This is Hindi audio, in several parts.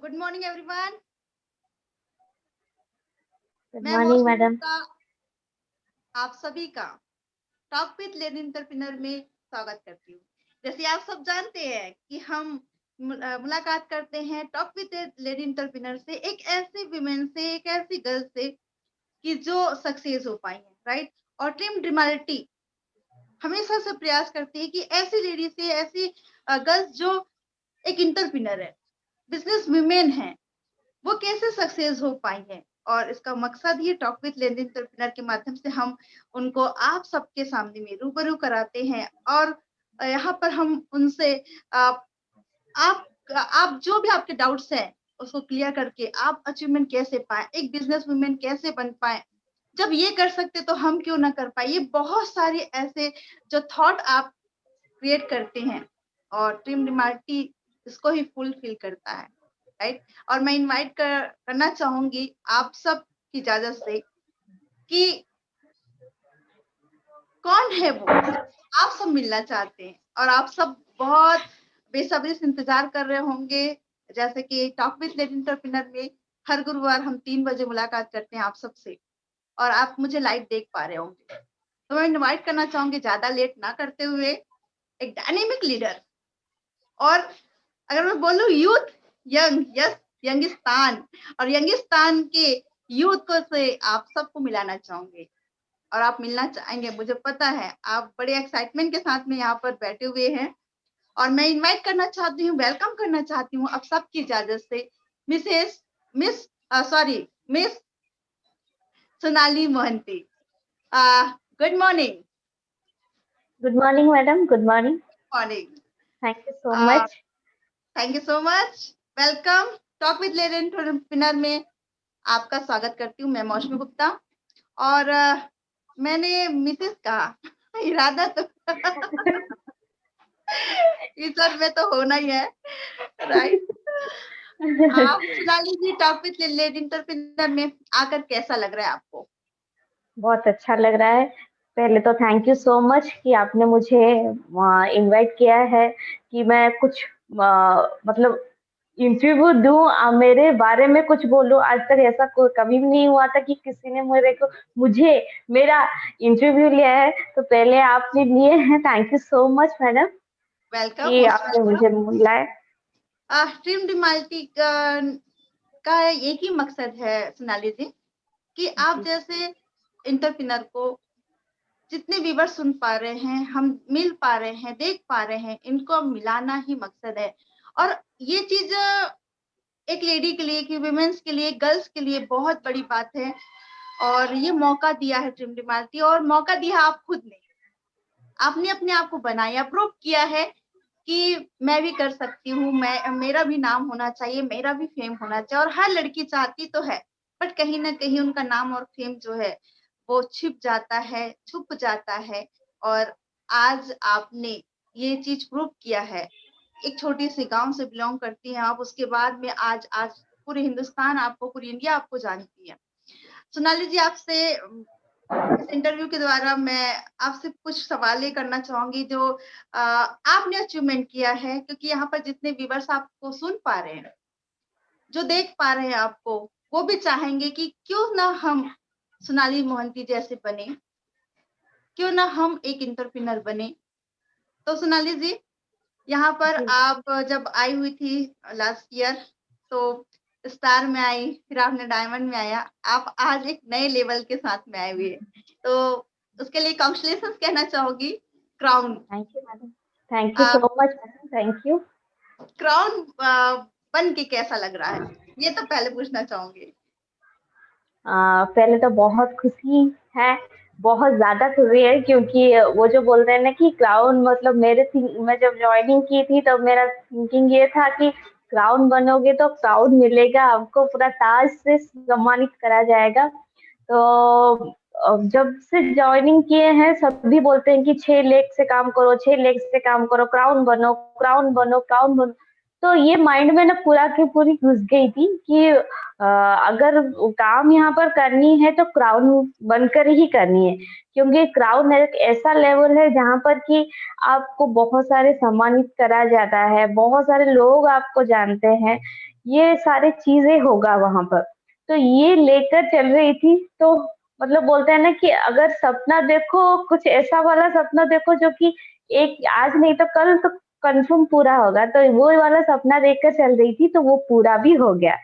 Good morning everyone. गुड मैं मॉर्निंग मौसमी मैडम। गुप्ता आप सभी का टॉक विद लेडी एंटरप्रेन्योर में स्वागत करती हूँ। जैसे आप सब जानते हैं कि हम मुलाकात करते हैं टॉक विद लेडी एंटरप्रेन्योर से, एक ऐसे विमेन से, एक ऐसी गर्ल से कि जो सक्सेस हो पाई है, राइट। और टीम ड्रीमालिटी हमेशा से प्रयास करती है कि ऐसी लेडी से, ऐसी गर्ल्स जो एक एंटरप्रेन्योर है, बिजनेस वुमेन है, वो कैसे सक्सेस हो पाई है। और इसका मकसद ये टॉक विद लेडी एंटरप्रेन्योर के माध्यम से हम उनको आप सबके सामने में रूबरू कराते हैं। और यहाँ पर हम उनसे आप आप जो भी आपके डाउट्स हैं उसको क्लियर करके आप अचीवमेंट कैसे पाए, एक बिजनेस वुमेन कैसे बन पाए। जब ये कर सकते तो हम क्यों ना कर पाए। ये बहुत सारे ऐसे जो थॉट आप क्रिएट करते हैं और टीम डिमार्टी इसको ही फुलफिल करता है, राइट। और मैं इनवाइट करना चाहूंगी आप सब की इजाजत से कि कौन है वो आप सब मिलना चाहते हैं और आप सब बहुत बेसब्री से इंतजार कर रहे होंगे। जैसे कि टॉक विद लेडी एंटरप्रेन्योर में हर गुरुवार हम 3 बजे मुलाकात करते हैं आप सबसे, और आप मुझे लाइव देख पा रहे होंगे। तो मैं इनवाइट करना चाहूंगी ज्यादा लेट ना करते हुए एक डायनेमिक लीडर, और अगर मैं बोलूं यूथ, यंग, यस, यंगिस्तान, और यंगिस्तान के यूथ को से आप सबको मिलाना चाहूंगे और आप मिलना चाहेंगे, मुझे पता है। आप बड़े एक्साइटमेंट के साथ में यहाँ पर बैठे हुए हैं और मैं इनवाइट करना चाहती हूँ, वेलकम करना चाहती हूँ आप सबकी इजाजत से Mrs miss sorry miss Sonali Mohanty. Good morning. Good morning madam. Good morning. Morning. Thank you so much. Thank you so much. Welcome talk with lady entrepreneur में आपका स्वागत करती हूँ। मैं मौसमी गुप्ता, और मैंने मिसेस कहा इरादा तो इस में तो होना ही है, राइट। आप सुना लीजिए टॉक विद लेडी एंटरप्रेन्योर में आकर कैसा लग रहा है आपको। बहुत अच्छा लग रहा है। पहले तो थैंक यू सो मच कि आपने मुझे इनवाइट किया है कि मैं कुछ मतलब इंटरव्यू दूं, मेरे बारे में कुछ बोलूं। आज तक ऐसा कभी भी नहीं हुआ था कि किसी ने मुझे मेरा इंटरव्यू लिया है। तो पहले आपने लिए हैं, thank you so much madam welcome, कि मोस्ट आपने वेलकम। मुझे बुलाया। ड्रीम डिमाल्टी का एक ही मकसद है सोनाली जी, कि आप जी। जैसे एंटरप्रेन्योर को जितने व्यूअर्स सुन पा रहे हैं, हम मिल पा रहे हैं, देख पा रहे हैं, इनको मिलाना ही मकसद है। और ये चीज एक लेडी के लिए, कि वुमेन्स के लिए, गर्ल्स के लिए बहुत बड़ी बात है। और ये मौका दिया है ड्रीम डिमाल्टी, और मौका दिया आप खुद ने। आपने अपने आप को बनाया, प्रूव किया है कि मैं भी कर सकती हूँ, मैं, मेरा भी नाम होना चाहिए, मेरा भी फेम होना चाहिए। और हर लड़की चाहती तो है, बट कहीं ना कहीं उनका नाम और फेम जो है वो छिप जाता है, छुप जाता है। और आज आपने ये चीज प्रूव किया है। एक छोटी सी गांव से बिलोंग करती हैं आप, उसके बाद में आज आज पूरे हिंदुस्तान आपको, पूरी इंडिया आपको जानती है। सोनाली जी, आपसे इस इंटरव्यू के द्वारा मैं आपसे कुछ सवाल ये करना चाहूंगी जो आपने अचीवमेंट किया है, क्योंकि यहाँ पर जितने व्यूवर्स आपको सुन पा रहे हैं, जो देख पा रहे हैं आपको, वो भी चाहेंगे कि क्यों ना हम सोनाली मोहंती जैसे बने, क्यों ना हम एक एंटरप्रेन्योर बने। तो सोनाली जी, यहाँ पर जी। आप जब आई हुई थी लास्ट ईयर, तो स्टार में आई, फिर आपने डायमंड में आया, आप आज एक नए लेवल के साथ में आए हुए हैं। तो उसके लिए कॉन्ग्रेचुलेशन कहना चाहोगी। Crown thank you madam. Thank you so much madam. Thank you. Crown बन के कैसा लग रहा है, ये तो पहले पूछना चाहूंगी। पहले तो बहुत खुशी है, बहुत ज़्यादा खुशी है, क्योंकि वो जो बोलते हैं ना कि क्राउन मतलब मैं जब जॉइनिंग की थी तब मेरा थिंकिंग ये था कि क्राउन बनोगे तो क्राउन मिलेगा, आपको पूरा ताज से सम्मानित करा जाएगा। तो जब से जॉइनिंग किए हैं सभी बोलते हैं कि 6 लेख से काम करो, 6 लेख से काम करो, क्राउन बनो, क्राउन बनो, क्राउन बनो। तो ये माइंड में ना पूरा की पूरी घुस गई थी कि अगर काम यहाँ पर करनी है तो क्राउन बनकर ही करनी है, क्योंकि क्राउन एक ऐसा लेवल है जहाँ पर कि आपको बहुत सारे सम्मानित करा जाता है, बहुत सारे लोग आपको जानते हैं। ये सारी चीजें होगा वहां पर। तो ये लेकर चल रही थी। तो मतलब बोलते हैं ना कि अगर सपना देखो, कुछ ऐसा वाला सपना देखो जो कि एक आज नहीं तो कल तो कंफर्म पूरा होगा। तो वो वाला सपना देखकर चल रही थी, तो वो पूरा भी हो गया।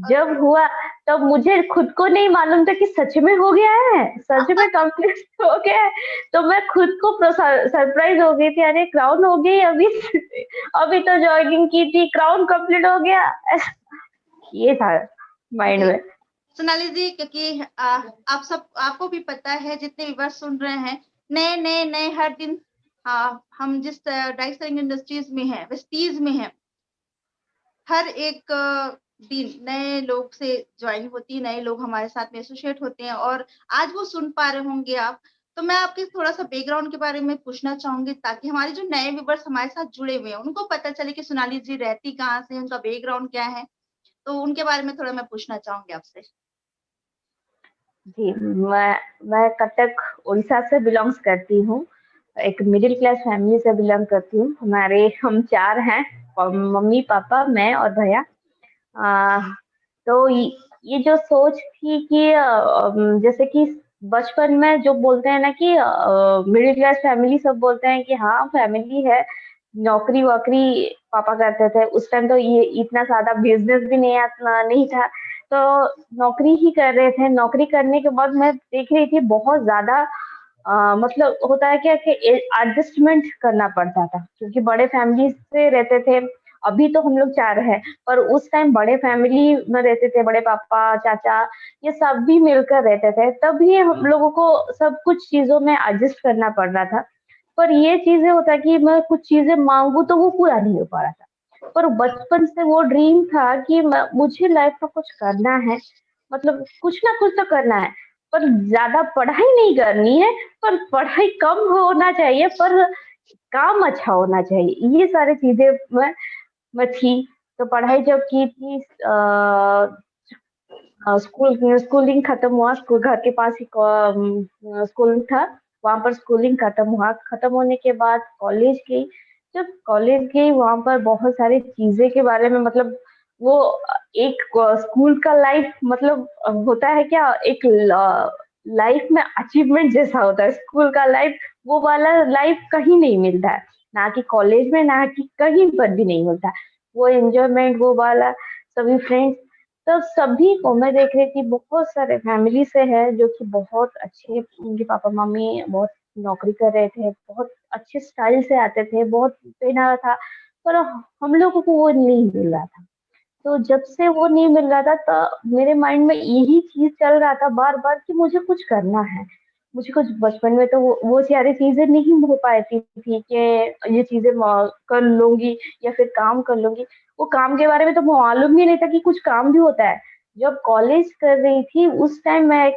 जब हुआ तब मुझे खुद को नहीं मालूम था कि सच में हो गया है, सच में कंप्लीट हो गया है। तो मैं खुद को सरप्राइज हो गई थी, अरे क्राउन हो गई अभी। अभी तो जॉगिंग की थी, क्राउन कंप्लीट हो गया। ऐसा ये था माइंड जी, में। सोनाली जी, क्योंकि आपको भी पता है, जितने व्यूअर्स सुन रहे हैं, नए नए नए हर दिन, हम जिस डाइस इंडस्ट्रीज में है, वेस्टीज में है, हर एक दिन नए लोग से ज्वाइन होती है, नए लोग हमारे साथ में एसोसिएट होते हैं, और आज वो सुन पा रहे होंगे आप। तो मैं आपके थोड़ा सा बैकग्राउंड के बारे में पूछना चाहूंगी, ताकि हमारे जो नए व्यूअर्स हमारे साथ जुड़े हुए हैं, उनको पता चले कि सोनाली जी रहती कहाँ से, उनका बैकग्राउंड क्या है। तो उनके बारे में थोड़ा मैं पूछना चाहूंगी आपसे। जी, मैं कटक उड़ीसा से बिलोंग्स करती हूँ। एक मिडिल क्लास फैमिली से बिलोंग करती हूँ। हम 4 हैं, मम्मी, पापा, मैं और भैया। अ, तो ये जो सोच थी कि जैसे कि बचपन में जो बोलते हैं ना कि मिडिल क्लास फैमिली सब बोलते हैं कि हाँ फैमिली है, नौकरी-वोकरी पापा करते थे। उस टाइम तो ये इतना ज़्यादा बिज़नेस भी नहीं था, तो नौकरी ही कर रहे थे। नौकरी करने के बाद मैं देख रही थी बहुत ज़्यादा मतलब होता है क्या कि एडजस्टमेंट करना पड़ता था, क्योंकि बड़े फैमिली से रहते थे। अभी तो हम लोग 4 हैं, पर उस टाइम बड़े फैमिली में रहते थे, बड़े पापा, चाचा, ये सब भी मिलकर रहते थे। तभी हम लोगों को सब कुछ चीज़ों में एडजस्ट करना पड़ रहा था। पर ये चीज़ें होता है कि मैं कुछ चीज़ें माँगूँ तो वो पूरा नहीं हो पा रहा था। पर बचपन से वो ड्रीम था कि मुझे लाइफ में कुछ करना है, मतलब कुछ ना कुछ तो करना है। पर ज़्यादा पढ़ाई नहीं करनी है, पर पढ़ाई कम होना चाहिए, पर काम अच्छा होना चाहिए। ये सारी चीज़ें मैं थी। तो पढ़ाई जब की थी स्कूलिंग खत्म हुआ, स्कूल घर के पास ही स्कूल था, वहाँ पर स्कूलिंग खत्म हुआ। खत्म होने के बाद कॉलेज गई। जब कॉलेज गई वहाँ पर बहुत सारी चीज़ें के बारे में मतलब वो एक स्कूल का लाइफ मतलब होता है क्या, एक लाइफ में अचीवमेंट जैसा होता है स्कूल का लाइफ। वो वाला लाइफ कहीं नहीं मिलता है, ना कि कॉलेज में, ना कि कहीं पर भी नहीं मिलता। वो एन्जॉयमेंट, वो वाला सभी फ्रेंड्स, तो सभी को मैं देख रही थी बहुत सारे फैमिली से है जो कि बहुत अच्छे, उनके पापा मम्मी बहुत नौकरी कर रहे थे, बहुत अच्छे स्टाइल से आते थे, बहुत पहना था। पर हम लोगों को वो नहीं मिल रहा था। तो जब से वो नहीं मिल रहा था तो मेरे माइंड में यही चीज चल रहा था बार बार कि मुझे कुछ करना है। मुझे कुछ बचपन में तो वो सारी चीजें नहीं हो पाती थी कि ये चीजें कर लूंगी या फिर काम कर लूंगी। वो काम के बारे में तो मालूम ही नहीं था कि कुछ काम भी होता है। जब कॉलेज कर रही थी उस टाइम मैं एक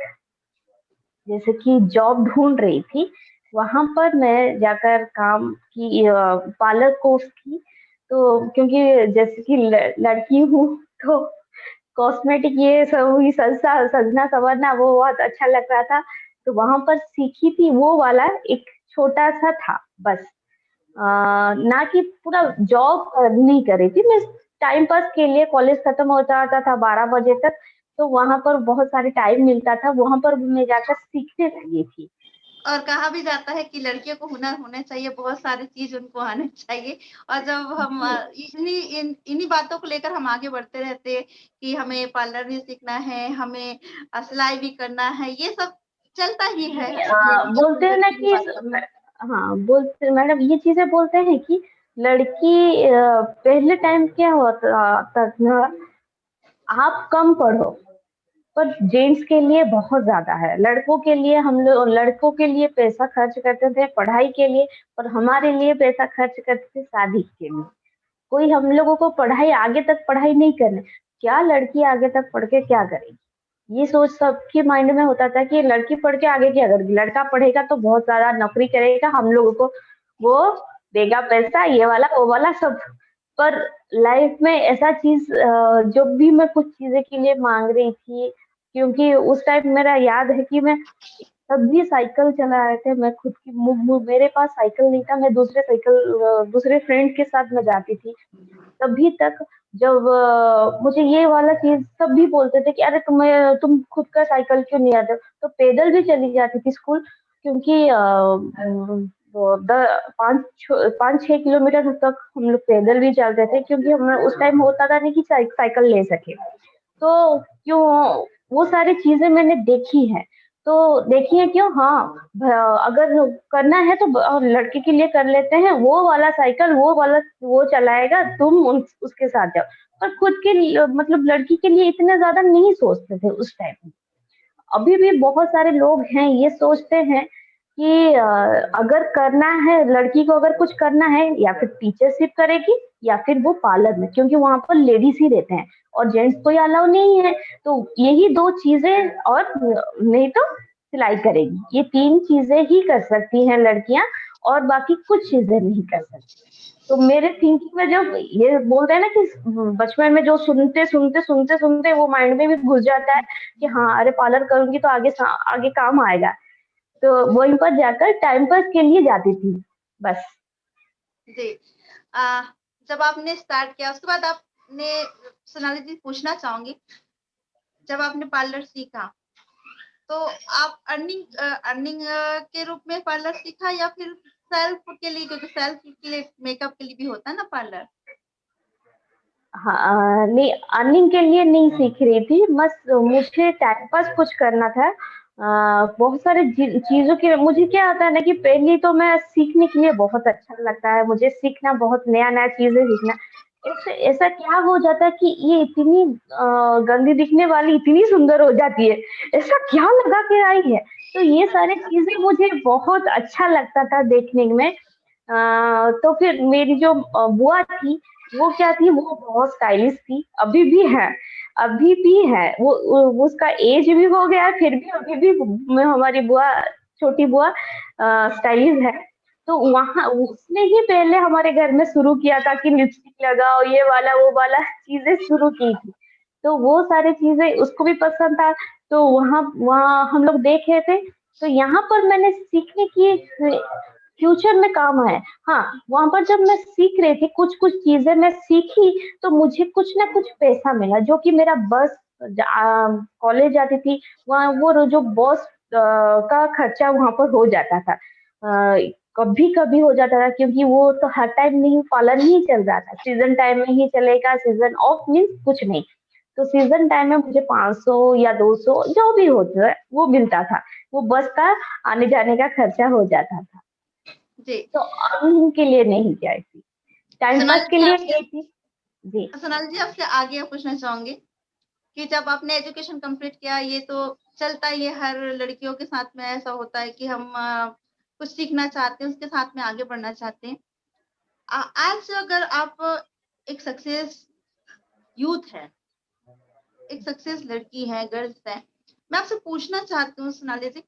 जैसे कि जॉब ढूंढ रही थी। वहां पर मैं जाकर काम की पार्लर कोर्स की। तो क्योंकि जैसे कि लड़की हूँ, तो कॉस्मेटिक ये सब ही सजना संवरना वो बहुत अच्छा लग रहा था। तो वहां पर सीखी थी वो वाला एक छोटा सा था बस। ना कि पूरा जॉब नहीं कर रही थी मैं, टाइम पास के लिए कॉलेज खत्म हो जाता था 12 बजे तक। तो वहां पर बहुत सारे टाइम मिलता था, वहां पर मैं जाकर सीखने लगी थी। और कहा भी जाता है कि लड़कियों को हुनर होने चाहिए, बहुत सारी चीज़ उनको आने चाहिए। और जब हम जी। इन्हीं बातों को लेकर हम आगे बढ़ते रहते हैं कि हमें पार्लर भी सीखना है, हमें सिलाई भी करना है, ये सब चलता ही है जी, एक लेडी बोलते हैं ना की कि बातों में। हाँ बोलते मैडम ये चीजें बोलते हैं कि लड़की पहले टाइम क्या होता था ना, आप कम पढ़ो, पर जेंट्स के लिए बहुत ज़्यादा है। लड़कों के लिए हम लोग लड़कों के लिए पैसा खर्च करते थे पढ़ाई के लिए, और हमारे लिए पैसा खर्च करते थे शादी के लिए। कोई हम लोगों को पढ़ाई आगे तक पढ़ाई नहीं करनी। क्या लड़की आगे तक पढ़ के क्या करेगी? ये सोच सबके माइंड में होता था कि लड़की पढ़ के आगे क्या करेगी? लड़का पढ़ेगा तो बहुत ज़्यादा नौकरी करेगा, हम लोगों को वो देगा पैसा, ये वाला, वो वाला सब। पर लाइफ में ऐसा चीज़ जब भी मैं कुछ चीज़ें के लिए माँग रही थी, क्योंकि उस टाइम मेरा याद है कि मैं तब भी साइकिल चला रहे थे। मैं खुद की मेरे पास साइकिल नहीं था, मैं दूसरे फ्रेंड के साथ मैं जाती थी। तभी तक जब मुझे ये वाला चीज़ सब भी बोलते थे कि अरे तुम खुद का साइकिल क्यों नहीं आते हो? तो पैदल भी चली जाती थी स्कूल, क्योंकि वो द 5-6 किलोमीटर तक हम लोग पैदल भी चलते थे, क्योंकि हम उस टाइम होता था नहीं कि साइकिल ले सके। तो क्यों वो सारी चीज़ें मैंने देखी हैं। तो देखी है क्यों? हाँ, अगर करना है तो लड़के के लिए कर लेते हैं, वो वाला साइकिल वो चलाएगा, तुम उसके साथ जाओ। पर खुद के लिए मतलब लड़की के लिए इतना ज़्यादा नहीं सोचते थे उस टाइम। अभी भी बहुत सारे लोग हैं ये सोचते हैं कि अगर करना है लड़की को, अगर कुछ करना है या फिर टीचरशिप करेगी या फिर वो पार्लर में, क्योंकि वहां पर लेडीज ही रहते हैं और जेंट्स कोई अलाउ नहीं है। तो यही दो चीजें, और नहीं तो सिलाई करेगी, ये तीन चीजें ही कर सकती हैं लड़कियां, और बाकी कुछ चीजें नहीं कर सकती। तो मेरे थिंकिंग में जब ये बोलते हैं ना कि बचपन में जो सुनते वो माइंड में भी घुस जाता है कि हाँ अरे पार्लर करूंगी तो आगे काम आएगा। तो वहीं पर जाकर टाइम पास के लिए जाती थी बस। जी। अ, जब आपने स्टार्ट किया उसके बाद आपने सोनाली जी पूछना चाहूँगी, जब आपने पार्लर सीखा, तो आप अर्निंग के रूप में पार्लर सीखा या फिर सेल्फ के लिए, क्योंकि सेल्फ के लिए मेकअप के लिए भी होता है ना पार्लर? हाँ, नहीं अर्निंग के लिए नहीं सीख रही थी, बस मुझे टाइम पास कुछ करना था। बहुत सारे चीज़ों के मुझे क्या होता है ना कि पहले तो मैं सीखने के लिए बहुत अच्छा लगता है, मुझे सीखना बहुत नया-नया चीज़ें सीखना। ऐसा ऐसा क्या हो जाता है कि ये इतनी गंदी दिखने वाली इतनी सुंदर हो जाती है, ऐसा क्या लगा के आई है? तो ये सारी चीज़ें मुझे बहुत अच्छा लगता था देखने में। तो फिर मेरी जो बुआ थी, वो क्या थी, वो बहुत स्टाइलिश थी, अभी भी है। वो उसका एज भी हो गया है, फिर भी अभी भी हमारी बुआ, छोटी बुआ स्टाइलिश है। तो वहाँ उसने ही पहले हमारे घर में शुरू किया था कि लिपस्टिक लगाओ, ये वाला, वो वाला चीज़ें शुरू की थी। तो वो सारी चीज़ें उसको भी पसंद था, तो वहाँ वहाँ हम लोग देख रहे थे। तो यहाँ पर मैंने सीखने की फ्यूचर में काम आया। हाँ, वहाँ पर जब मैं सीख रही थी, कुछ-कुछ चीज़ें मैं सीखी, तो मुझे कुछ ना कुछ पैसा मिला, जो कि मेरा बस कॉलेज जाती थी, वहाँ वो जो बस का खर्चा वहाँ पर हो जाता था। कभी-कभी हो जाता था, क्योंकि वो तो हर टाइम नहीं पार्लर नहीं चल रहा था, सीज़न टाइम में ही चलेगा, सीज़न ऑफ मीन्स कुछ नहीं। तो सीज़न टाइम में मुझे 500 या 200 जो भी होता है, वो मिलता था। वो बस का आने-जाने का खर्चा हो जाता था। जी। तो अर्निंग के लिए नहीं गई थी, टाइम पास सोनाली के जी लिए आपसे गई थी। जी। आपसे आगे पूछना चाहूँगी कि जब आपने एजुकेशन कंप्लीट किया, ये तो चलता ही है, हर लड़कियों के साथ में ऐसा होता है कि हम कुछ सीखना चाहते हैं, उसके साथ में आगे बढ़ना चाहते हैं। आज अगर आप एक सक्सेस यूथ है, एक सक्सेस लड़की है, गर्ल्स है, मैं आपसे पूछना चाहती हूँ सोनाली जी,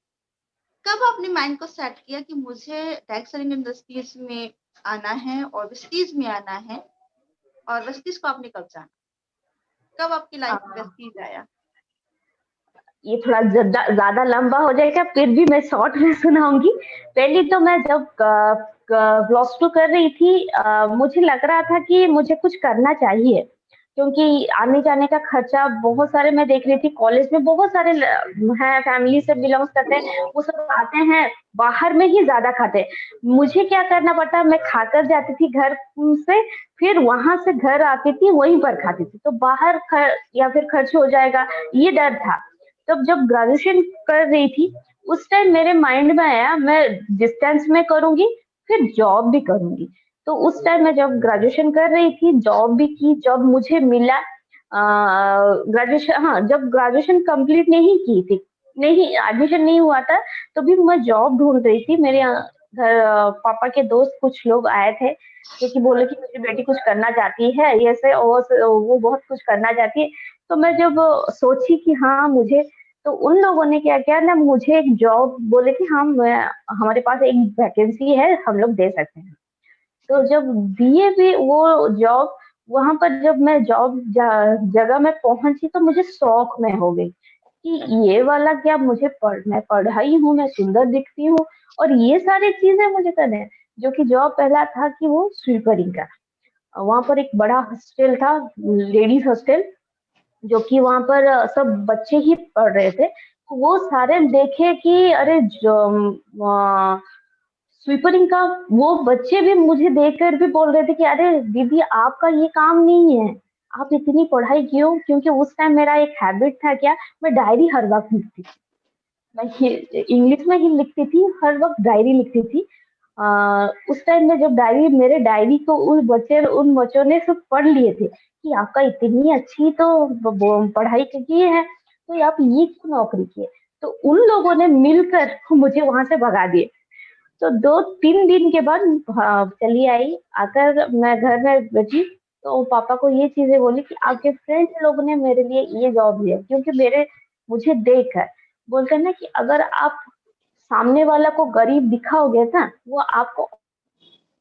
कब आपने माइंड को सेट किया कि मुझे टेक्सटाइल इंडस्ट्रीज में आना है और वेस्टीज में आना है, और वेस्टीज को आपने कब जाना? कब आपकी अ, लाइफ में वेस्टीज आया? ये थोड़ा ज़्यादा लंबा हो जाएगा, फिर भी मैं शॉर्ट में सुनाऊँगी। पहले तो मैं जब प्लस 2 कर रही थी, मुझे लग रहा था कि मुझे कुछ करना चाहिए, क्योंकि आने-जाने का खर्चा बहुत सारे मैं देख रही थी, कॉलेज में बहुत सारे हैं, फैमिली से बिलॉन्ग्स करते हैं, वो सब आते हैं, बाहर में ही ज़्यादा खाते हैं। मुझे क्या करना पड़ता, मैं खाकर जाती थी घर से, फिर वहाँ से घर आती थी, वहीं पर खाती थी। तो बाहर या फिर खर्च हो जाएगा, ये डर था। तब जब ग्रेजुएशन कर रही थी, उस टाइम मेरे माइंड में आया मैं डिस्टेंस में करूँगी, फिर जॉब भी करूँगी। तो उस टाइम मैं जब ग्रेजुएशन कर रही थी, जॉब भी की, जॉब मुझे मिला। ग्रेजुएशन, हाँ, जब ग्रेजुएशन कंप्लीट नहीं की थी, नहीं एडमिशन नहीं हुआ था, तो भी मैं जॉब ढूँढ रही थी। मेरे घर पापा के दोस्त कुछ लोग आए थे, जो कि बोले कि मेरी बेटी कुछ करना चाहती है, ये ऐसे वो बहुत कुछ करना चाहती है। तो मैं जब सोची कि हाँ मुझे, तो उन लोगों ने क्या किया ना, मुझे एक जॉब बोले कि हम हमारे पास एक वैकेंसी है, हम लोग दे सकते हैं। तो जब दिए भी वो जॉब, वहाँ पर जब मैं जगह में पहुँची तो मुझे शौक में हो गई। कि ये वाला क्या, मैं पढ़ाई हूँ, मैं सुंदर दिखती हूँ और ये सारी चीजें मुझे करना है। जो कि जॉब पहला था कि वो स्वीपरिंग का। वहां पर एक बड़ा हॉस्टल था, लेडीज हॉस्टल, जो कि वहां पर सब बच्चे ही पढ़ रहे थे। तो वो सारे देखे कि अरे जो स्वीपरिंग का, वो बच्चे भी मुझे देखकर भी बोल रहे थे कि अरे दीदी आपका ये काम नहीं है, आप इतनी पढ़ाई क्यों, क्योंकि उस टाइम मेरा एक हैबिट था क्या, मैं डायरी हर वक्त लिखती थी। मैं इंग्लिश में ही लिखती थी, हर वक्त डायरी लिखती थी। उस टाइम में जब मेरे डायरी को उन बच्चों ने सब पढ़ लिए थे कि आपका इतनी अच्छी तो पढ़ाई की है, तो आप ये क्यों नौकरी किए। तो उन लोगों ने मिलकर मुझे वहां से भगा दिए। तो 2-3 दिन के बाद चली आई, आकर मैं घर में बैठी, तो पापा को ये चीजें बोली कि आपके फ्रेंड्स लोग ने मेरे लिए ये जॉब लिया, क्योंकि मेरे मुझे देखकर बोलते हैं ना कि अगर आप सामने वाला को गरीब दिखाओगे ना, वो आपको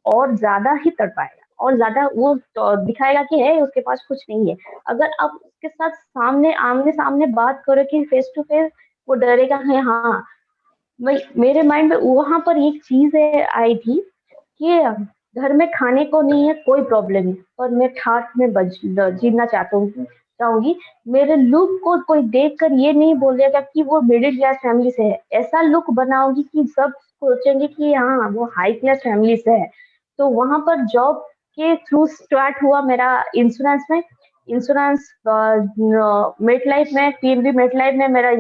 और ज़्यादा ही तड़पाएगा और ज़्यादा वो दिखाएगा कि है उसके पास कुछ नहीं है। अगर आप उसके साथ आमने-सामने बात करो कि फेस टू फेस, वो डरेगा है हाँ। मेरे माइंड में वहाँ पर एक चीज़ आई थी कि घर में खाने को नहीं है कोई प्रॉब्लम नहीं, पर मैं ठाठ में जीना चाहूंगी। मेरे लुक को कोई देखकर ये नहीं बोलेगा कि वो मिडिल क्लास फैमिली से है। ऐसा लुक बनाऊंगी कि सब सोचेंगे कि हाँ वो हाई क्लास फैमिली से है। तो वहां पर जॉब के थ्रू स्टार्ट हुआ मेरा इंश्योरेंस में। इंश्योरेंस मेट लाइफ में, पीएनबी मेट लाइफ में मेरा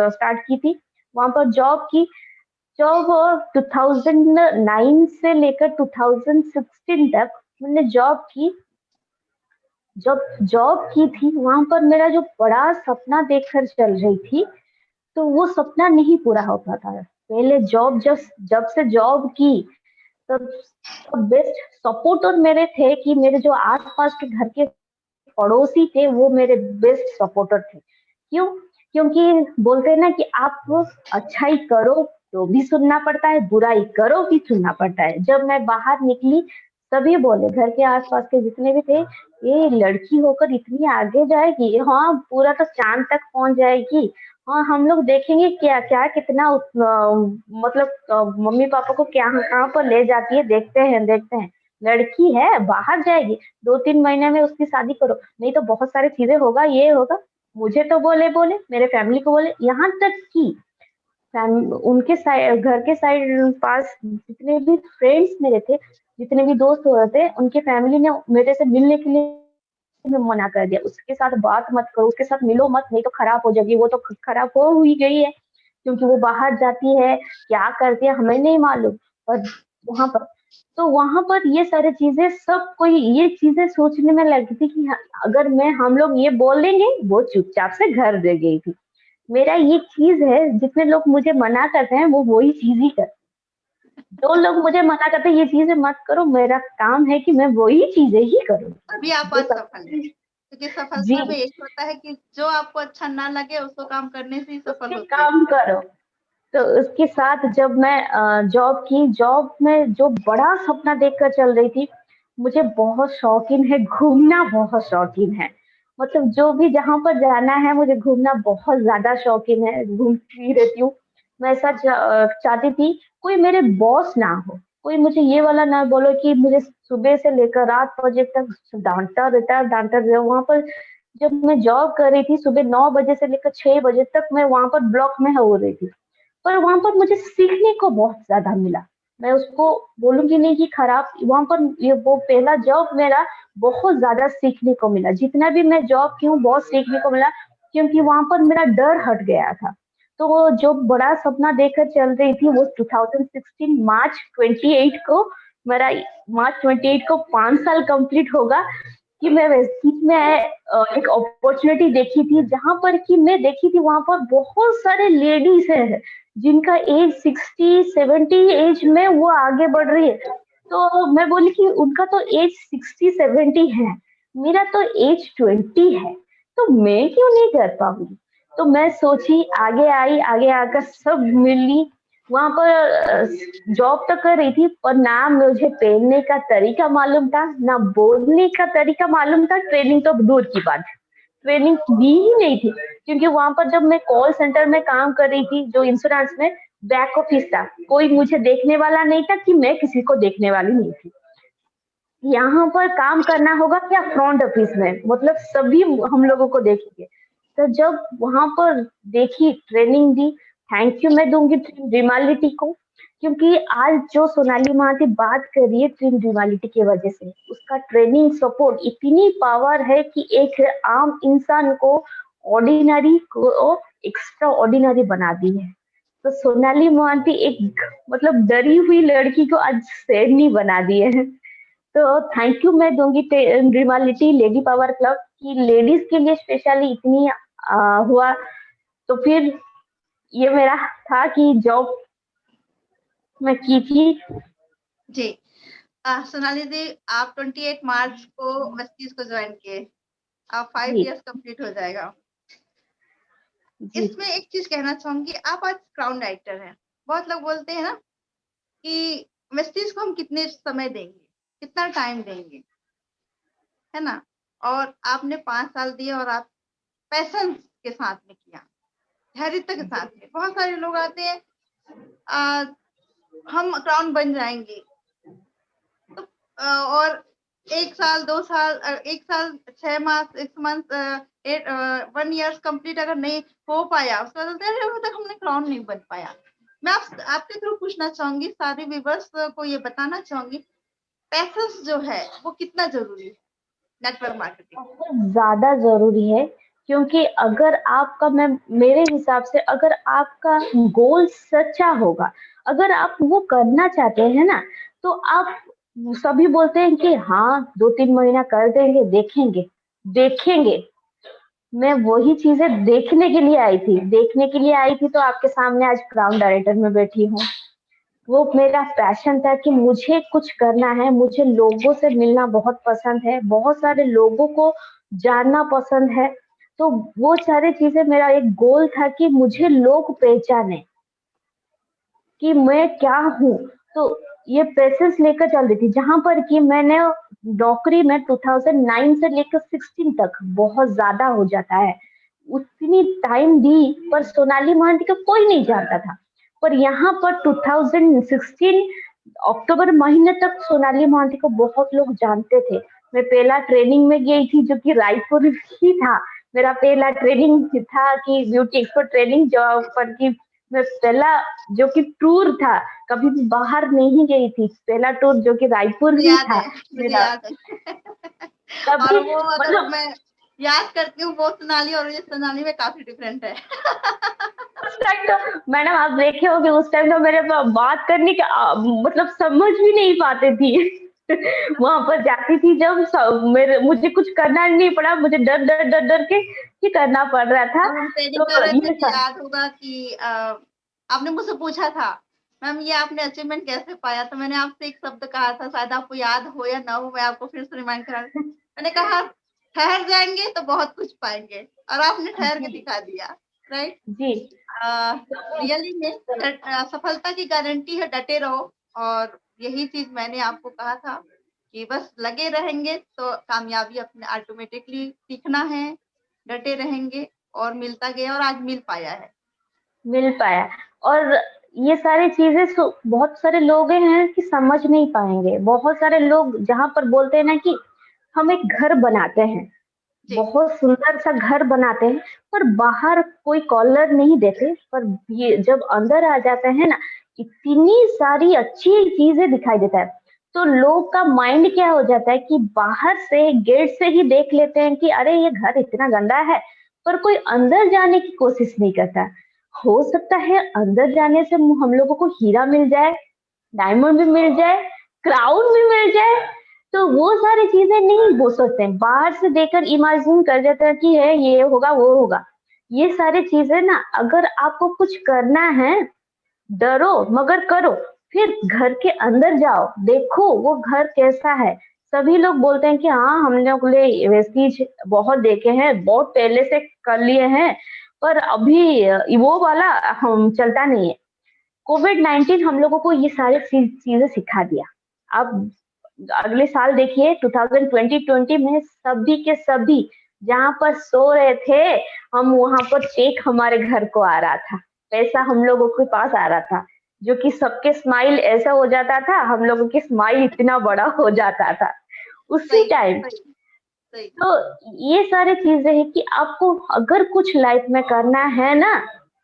स्टार्ट की थी। वहां पर जॉब की। जॉब 2009 से लेकर 2016 तक मैंने जॉब की। जब जॉब की थी वहां पर मेरा जो बड़ा सपना देखकर चल रही थी, तो वो सपना नहीं पूरा हो पाता है। पहले जब जब से जॉब की, तब बेस्ट सपोर्टर मेरे थे कि मेरे जो आसपास के घर के पड़ोसी थे वो मेरे बेस्ट सपोर्टर थे। क्यों? क्योंकि बोलते हैं ना कि आप अच्छाई करो तो भी सुनना पड़ता है, बुराई करो भी सुनना पड़ता है। जब मैं बाहर निकली, सभी बोले, घर के आसपास के जितने भी थे, ये लड़की होकर इतनी आगे जाएगी, हाँ पूरा तो चांद तक पहुंच जाएगी। हाँ हम लोग देखेंगे क्या क्या कितना मतलब मम्मी पापा को क्या कहाँ पर ले जाती है, देखते हैं। लड़की है बाहर जाएगी, 2-3 महीने में उसकी शादी करो, नहीं तो बहुत सारी चीजें होगा, ये होगा। मुझे तो बोले बोले मेरे फैमिली को बोले, यहाँ तक कि उनके साइड, घर के साइड पास जितने भी फ्रेंड्स मेरे थे, जितने भी दोस्त हो रहे थे, उनके फैमिली ने मेरे से मिलने के लिए में मना कर दिया। उसके साथ बात मत करो, उसके साथ मिलो मत, नहीं तो खराब हो जाएगी। वो तो खराब हो हुई गई है, क्योंकि वो बाहर जाती है, क्या करती है हमें नहीं मालूम। पर वहां पर वहां पर ये सारी चीजें, सब कोई ये चीजें सोचने में लगी थी कि अगर हम लोग ये बोल देंगे, वो चुपचाप से घर दे गई थी। मेरा ये चीज है, जितने लोग मुझे मना करते हैं वो वही चीज ही करते हैं। जो लोग मुझे मना करते हैं ये चीजें मत करो, मेरा काम है कि मैं वही चीजें ही करूँ। अभी आप जो असफल सब हैं, क्योंकि जी, सफलता में यही होता है कि जो आपको अच्छा ना लगे उसको काम करने से ही सफल उसके होते हैं। काम करो। तो उसके साथ जब मैं जॉब की, जॉब में जो बड़ा सपना देखकर चल रही थी, मुझे बहुत शौकीन है घूमना, बहुत शौकीन है। मतलब जो भी जहाँ पर जाना है, मुझे घूमना बहुत ज्यादा शौकीन है, घूमती रहती हूँ। मैं ऐसा चाहती थी कोई मेरे बॉस ना हो, कोई मुझे ये वाला ना बोलो कि मुझे सुबह से लेकर रात बजे तक डांटा रहता। वहां पर जब मैं जॉब कर रही थी, सुबह 9 बजे से लेकर 6 बजे तक मैं वहां पर ब्लॉक में हो रही थी। पर वहां पर मुझे सीखने को बहुत ज्यादा मिला। मैं उसको बोलूंगी नहीं कि खराब, वहां पर ये वो पहला जॉब मेरा बहुत ज्यादा सीखने को मिला। जितना भी मैं जॉब की हूँ बहुत सीखने को मिला, क्योंकि वहां पर मेरा डर हट गया था। तो वो जो बड़ा सपना देखकर चल रही थी, वो 2016 मार्च 28 को, मेरा मार्च 28 को 5 साल कंप्लीट होगा कि मैं वैसी में एक अपॉर्चुनिटी देखी थी, जहां पर कि मैं देखी थी वहां पर बहुत सारे लेडीज है जिनका एज 60-70 एज में वो आगे बढ़ रही है। तो मैं बोली कि उनका तो एज 60-70 है, मेरा तो एज 20 है, तो मैं क्यों नहीं कर पाऊंगी। तो मैं सोची, आगे आई, आगे आकर सब मिली। वहां पर जॉब तो कर रही थी, पर ना मुझे पहनने का तरीका मालूम था, ना बोलने का तरीका मालूम था, ट्रेनिंग तो दूर की बात। ट्रेनिंग दी ही नहीं थी, क्योंकि वहां पर जब मैं कॉल सेंटर में काम कर रही थी, जो इंश्योरेंस में बैक ऑफिस था, कोई मुझे देखने वाला नहीं था कि मैं किसी को देखने वाली नहीं थी। यहाँ पर काम करना होगा क्या, फ्रंट ऑफिस में, मतलब सभी हम लोगों को देखेंगे। तो जब वहां पर देखी, ट्रेनिंग दी, थैंक यू मैं दूंगी टीम ड्रीमालिटी को, क्योंकि आज जो सोनाली महाती बात कर रही है टीम ड्रीमालिटी की वजह से, उसका ट्रेनिंग सपोर्ट इतनी पावर है कि एक आम इंसान को, ऑर्डिनरी को एक्स्ट्रा ऑर्डिनरी बना दी है। तो सोनाली महाती एक मतलब डरी हुई लड़की को आज शेरनी बना दी है। तो थैंक यू मैं दूंगी ड्रीमालिटी लेडी पावर क्लब की, लेडीज के लिए स्पेशली इतनी हुआ। तो फिर ये मेरा था कि जॉब मैं की थी। जी। सोनाली जी, आप 28 मार्च को वेस्टीज को ज्वाइन किए, आप 5 जी इयर्स कंप्लीट हो जाएगा। जी इसमें एक चीज कहना चाहूंगी, आप आज क्राउन राइटर हैं। बहुत लोग बोलते हैं ना कि वेस्टीज को हम कितने समय देंगे, कितना टाइम देंगे, है ना। और आपने 5 साल दिए और आप पैशन के साथ में किया, धैर्यता के साथ में। बहुत सारे लोग आते हैं, हम क्राउन बन जाएंगे, तो और 1 साल 2 साल 1 साल 6 मास 6 मंथ 1 ईयर कंप्लीट अगर नहीं हो पाया, उसके बाद बोलते हैं अभी तक हमने क्राउन नहीं बन पाया। मैं आपके थ्रू पूछना चाहूंगी, सारे व्यूवर्स को ये बताना चाहूंगी, पैसेंस जो है वो कितना जरूरी है नेटवर्क मार्केटिंग। बहुत ज्यादा जरूरी है, क्योंकि अगर आपका, मैं मेरे हिसाब से अगर आपका गोल सच्चा होगा, अगर आप वो करना चाहते हैं ना, तो आप, सभी बोलते हैं कि हाँ 2-3 महीना कर देंगे, देखेंगे देखेंगे। मैं वही चीजें देखने के लिए आई थी, देखने के लिए आई थी, तो आपके सामने आज क्राउन डायरेक्टर में बैठी हूँ। वो मेरा पैशन था कि मुझे कुछ करना है, मुझे लोगों से मिलना बहुत पसंद है, बहुत सारे लोगों को जानना पसंद है। तो वो सारी चीजें, मेरा एक गोल था कि मुझे लोग पहचाने कि मैं क्या हूँ। तो ये पेशेंस लेकर चल रही थी, जहां पर कि मैंने नौकरी में 2009 से लेकर 16 तक बहुत ज्यादा हो जाता है, उतनी टाइम दी, पर सोनाली महांती को कोई नहीं जानता था। पर यहाँ पर 2016 अक्टूबर महीने तक सोनाली महांती को बहुत लोग जानते थे। मैं पहला ट्रेनिंग में गई थी, जो कि रायपुर ही था। मेरा पहला ट्रेनिंग था कि ब्यूटी एक्सपर्ट ट्रेनिंग, जो पर कि मैं पहला जो कि टूर था, कभी भी बाहर नहीं गई थी, पहला टूर जो कि रायपुर मुझे ही याद था है, मुझे मेरा। याद है। और तभी वो अगर मतलब मैं याद करती हूँ, वो सोनाली और ये सोनाली में काफी डिफरेंट है। उस टाइम तो मैडम आप देखे होंगे, उस टाइम तो मेरे बात करने का मतलब समझ भी नहीं पाते थी। वहां पर जाती थी जब मेरे, मुझे कुछ करना नहीं पड़ा, मुझे डर डर डर डर के ही करना पड़ रहा था। और हम ट्रेनिंग कर तो रहे थे ये तो याद होगा कि आपने मुझसे पूछा था, मैम ये आपने अचीवमेंट कैसे पाया, तो मैंने आपसे एक शब्द कहा था, शायद आपको याद हो या ना हो, मैं आपको फिर से रिमाइंड करा, मैंने कहा ठहर जाएंगे तो बहुत कुछ पाएंगे, और आपने ठहर के जी दिखा दिया। राइट। जी रियली में सफलता की गारंटी है डटे रहो। और यही चीज मैंने आपको कहा था कि बस लगे रहेंगे तो कामयाबी अपने ऑटोमेटिकली सीखना है, डटे रहेंगे और मिलता गया और आज मिल पाया है। मिल पाया। और ये सारी चीजें बहुत सारे लोग हैं कि समझ नहीं पाएंगे, बहुत सारे लोग जहां पर बोलते हैं ना कि हम एक घर बनाते हैं, जी। बहुत सुंदर सा घर बनाते हैं, पर बाहर कोई कॉलर नहीं देते, पर ये जब अंदर आ जाते हैं ना, इतनी सारी अच्छी चीजें दिखाई देता है। तो लोग का माइंड क्या हो जाता है कि बाहर से गेट से ही देख लेते हैं कि अरे ये घर इतना गंदा है, पर कोई अंदर जाने की कोशिश नहीं करता। हो सकता है अंदर जाने से हम लोगों को हीरा मिल जाए, डायमंड भी मिल जाए, क्राउन भी मिल जाए, तो वो सारी चीजें नहीं वो सोचते हैं, बाहर से देखकर इमेजिन कर जाते हैं कि है ये होगा वो होगा। ये सारी चीजें ना, अगर आपको कुछ करना है, डरो मगर करो, फिर घर के अंदर जाओ, देखो वो घर कैसा है। सभी लोग बोलते हैं कि हाँ हम लोग ले वेस्टीज बहुत देखे हैं, बहुत पहले से कर लिए हैं, पर अभी वो वाला हम चलता नहीं है। कोविड-19 हम लोगों को ये सारी चीजें सिखा दिया। अब अगले साल देखिए 2020 में सभी के सभी जहाँ पर सो रहे थे हम, वहां पर चेक हमारे घर को आ रहा था, पैसा हम लोगों के पास आ रहा था, जो कि सबके स्माइल ऐसा हो जाता था, हम लोगों की स्माइल इतना बड़ा हो जाता था उसी सही, टाइम। सही, सही। तो ये सारी चीजें हैं कि आपको अगर कुछ लाइफ में करना है ना,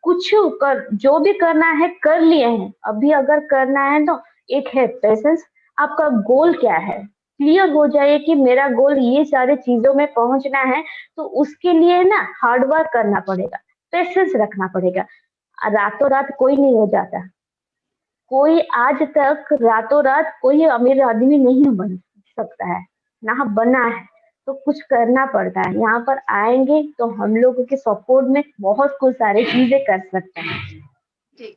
कुछ कर, जो भी करना है कर लिए हैं, अभी अगर करना है तो एक है पेशेंस। आपका गोल क्या है, क्लियर हो जाए कि मेरा गोल ये सारी चीजों में पहुंचना है, तो उसके लिए ना हार्ड वर्क करना पड़ेगा, पेशेंस रखना पड़ेगा। रातों रात कोई नहीं हो जाता, कोई आज तक रातों रात कोई अमीर आदमी नहीं बन सकता है, ना बना है। तो कुछ करना पड़ता है, यहाँ पर आएंगे तो हम लोगों के सपोर्ट में बहुत कुछ सारी चीजें कर सकते हैं। जी।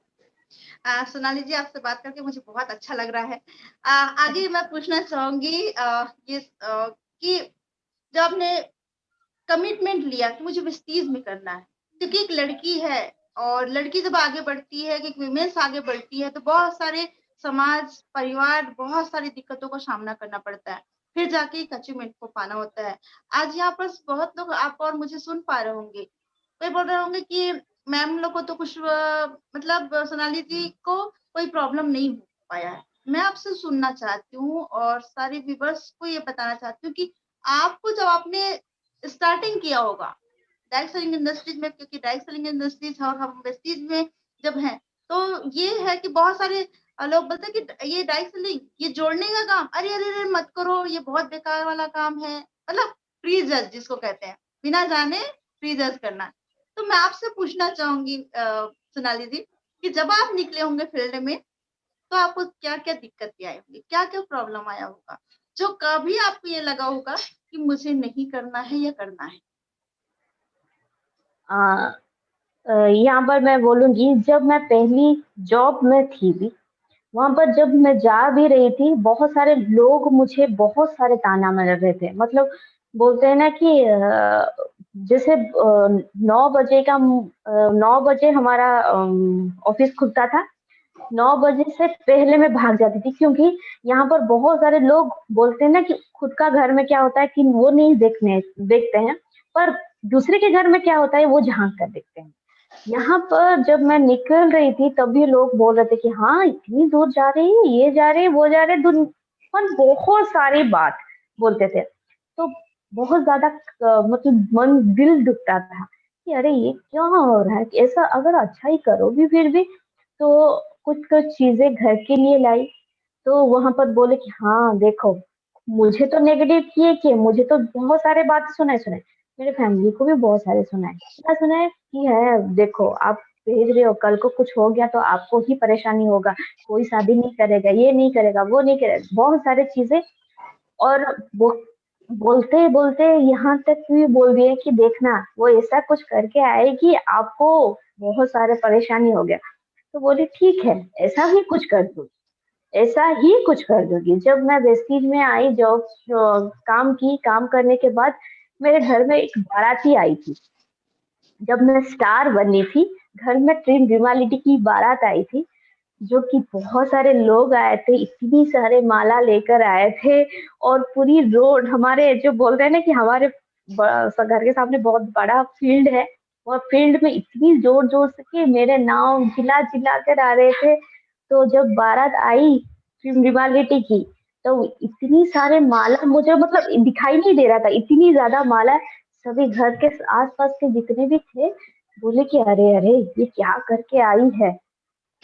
सोनाली जी, आपसे बात करके मुझे बहुत अच्छा लग रहा है। आगे मैं पूछना चाहूँगी कि जब आपने कमिटमेंट लिया कि मुझे वेस्टीज में करना है, क्योंकि एक लड़की है और लड़की जब आगे बढ़ती है, एक विमेंस आगे बढ़ती है, तो बहुत सारे समाज, परिवार, बहुत सारी दिक्कतों का सामना करना पड़ता है। फिर जाके एक अचीवमेंट को पाना होता है। आज यहाँ पर बहुत लोग आप और मुझे सुन पा रहे होंगे। कोई बोल रहे होंगे कि मैम लोग को तो कुछ मतलब सोनाली जी को कोई प्रॉब्लम नहीं हो पाया है। मैं आपसे सुनना चाहती हूँ और सारे व्यूअर्स को ये बताना चाहती हूँ कि आपको जब आपने स्टार्टिंग किया होगा डायरेक्ट सेलिंग इंडस्ट्रीज में, क्योंकि डायरेक्ट सेलिंग इंडस्ट्रीज और हम वेस्टीज में जब हैं, तो ये है कि बहुत सारे लोग बोलते हैं कि ये डायरेक्ट सेलिंग, ये जोड़ने का काम, अरे अरे अरे मत करो, ये बहुत बेकार वाला काम है, मतलब फ्री जज जिसको कहते हैं, बिना जाने फ्री जज करना। तो मैं आपसे पूछना चाहूंगी सोनाली जी कि जब आप निकले होंगे फील्ड में, तो आपको क्या-क्या दिक्कतें आई होंगी? क्या-क्या प्रॉब्लम आया होगा? जो कभी आपको ये लगा होगा कि मुझे नहीं करना है या करना है? आ, यहाँ पर मैं बोलूंगी, जब मैं पहली जॉब में थी भी, वहाँ पर जब मैं जा भी रही थी, बहुत सारे लोग मुझे बहुत सारे ताना मार रहे थे। मतलब बोलते हैं ना कि जैसे 9 बजे का 9 बजे हमारा ऑफिस खुलता था, 9 बजे से पहले मैं भाग जाती थी, क्योंकि यहाँ पर बहुत सारे लोग बोलते हैं ना कि खुद का घर में क्या होता है कि वो नहीं देखते हैं, पर दूसरे के घर में क्या होता है वो झांक कर देखते हैं। यहाँ पर जब मैं निकल रही थी तभी लोग बोल रहे थे कि हाँ इतनी दूर जा रही है, ये जा रही है, वो जा रहे हैं, पर बहुत सारी बात बोलते थे। तो बहुत ज्यादा मतलब मन, दिल दुखता था कि अरे ये क्या हो रहा है, कि ऐसा अगर अच्छा ही करोगी फिर भी। तो कुछ कुछ चीजें घर के लिए लाई, तो वहां पर बोले कि हाँ देखो, मुझे तो नेगेटिव किए मुझे तो बहुत सारे बात सुनाए सुनाए, मेरे फैमिली को भी बहुत सारे सुनाए, क्या सुनाए कि है देखो आप भेज रहे हो, कल को कुछ हो गया तो आपको ही परेशानी होगा, कोई शादी नहीं करेगा, ये नहीं करेगा, वो नहीं करेगा, बहुत सारी चीजें। और वो बोलते बोलते यहाँ तक भी बोल दिए कि देखना वो ऐसा कुछ करके आएगी, आपको बहुत सारे परेशानी हो गया। तो बोली ठीक है, ऐसा ही कुछ कर दो, ऐसा ही कुछ कर दूंगी। जब मैं वेस्टीज में आई, जॉब काम की, काम करने के बाद मेरे घर में एक बाराती आई थी। जब मैं स्टार बनी थी, घर में टीम ड्यूमालिटी की बारात आई थी, जो कि बहुत सारे लोग आए थे, इतनी सारे माला लेकर आए थे। और पूरी रोड, हमारे जो बोल रहे हैं ना कि हमारे घर के सामने बहुत बड़ा फील्ड है, और फील्ड में इतनी जोर जोर से कि मेरे नाम चिल्ला चिल्ला कर आ रहे थे। तो जब बारात आई रिवालिटी की, तो इतनी सारे माला मुझे मतलब दिखाई नहीं दे रहा था, इतनी ज्यादा माला। सभी घर के आसपास के जितने भी थे बोले कि अरे अरे ये क्या करके आई है,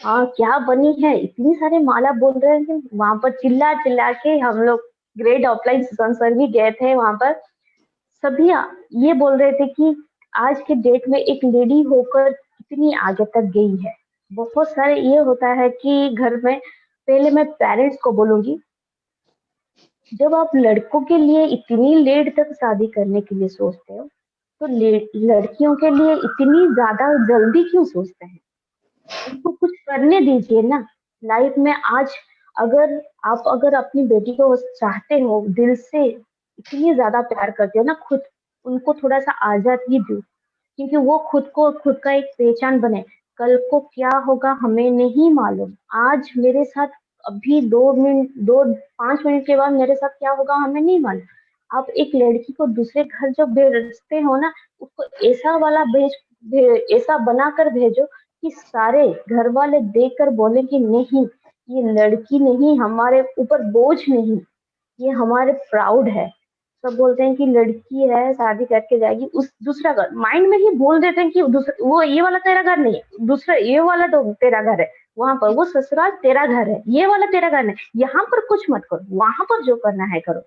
हाँ क्या बनी है, इतनी सारे माला बोल रहे हैं। कि वहां पर चिल्ला चिल्ला के हम लोग ग्रेड ऑफलाइन सर भी गए थे वहां पर। सभी ये बोल रहे थे कि आज के डेट में एक लेडी होकर कितनी आगे तक गई है। बहुत सारे ये होता है कि घर में, पहले मैं पेरेंट्स को बोलूंगी, जब आप लड़कों के लिए इतनी लेट तक शादी करने के लिए सोचते हो, तो लड़कियों के लिए इतनी ज्यादा जल्दी क्यों सोचते हैं? उनको कुछ करने दीजिए ना लाइफ में। आज अगर आप अगर अपनी बेटी को चाहते हो दिल से, इतनी ज्यादा प्यार करते हो ना, खुद उनको थोड़ा सा आजादी दो, क्योंकि वो खुद को, खुद का एक पहचान बने। कल को क्या होगा हमें नहीं मालूम। आज मेरे साथ, अभी 2 मिनट, 5 मिनट के बाद मेरे साथ क्या होगा हमें नहीं मालूम। आप एक लड़की को दूसरे घर जब भेजते हो ना, उसको ऐसा वाला ऐसा बनाकर भेजो कि सारे घर वाले देखकर बोले कि नहीं, ये लड़की नहीं, हमारे ऊपर बोझ नहीं, ये हमारे प्राउड है। सब बोलते हैं कि लड़की है, शादी करके जाएगी उस दूसरा घर, माइंड में ही बोल देते हैं कि दूसरा, वो ये वाला तेरा घर नहीं है, दूसरा ये वाला तो तेरा घर है, वहां पर जी, वो ससुराल तेरा घर है, ये वाला तेरा घर नहीं, यहाँ पर कुछ मत करो, वहां पर जो करना है करो।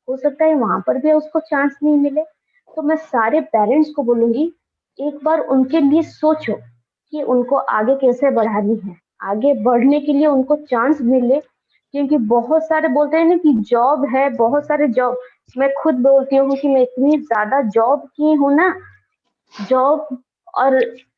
हो सकता है वहां पर भी उसको चांस नहीं मिले। तो मैं सारे पेरेंट्स को बोलूंगी, एक बार उनके लिए सोचो कि उनको आगे कैसे बढ़ानी है, आगे बढ़ने के लिए उनको चांस मिले। क्योंकि बहुत सारे बोलते हैं ना कि जॉब है, बहुत सारे जॉब, मैं खुद बोलती हूँ कि मैं इतनी ज्यादा जॉब की हूँ ना, जॉब, और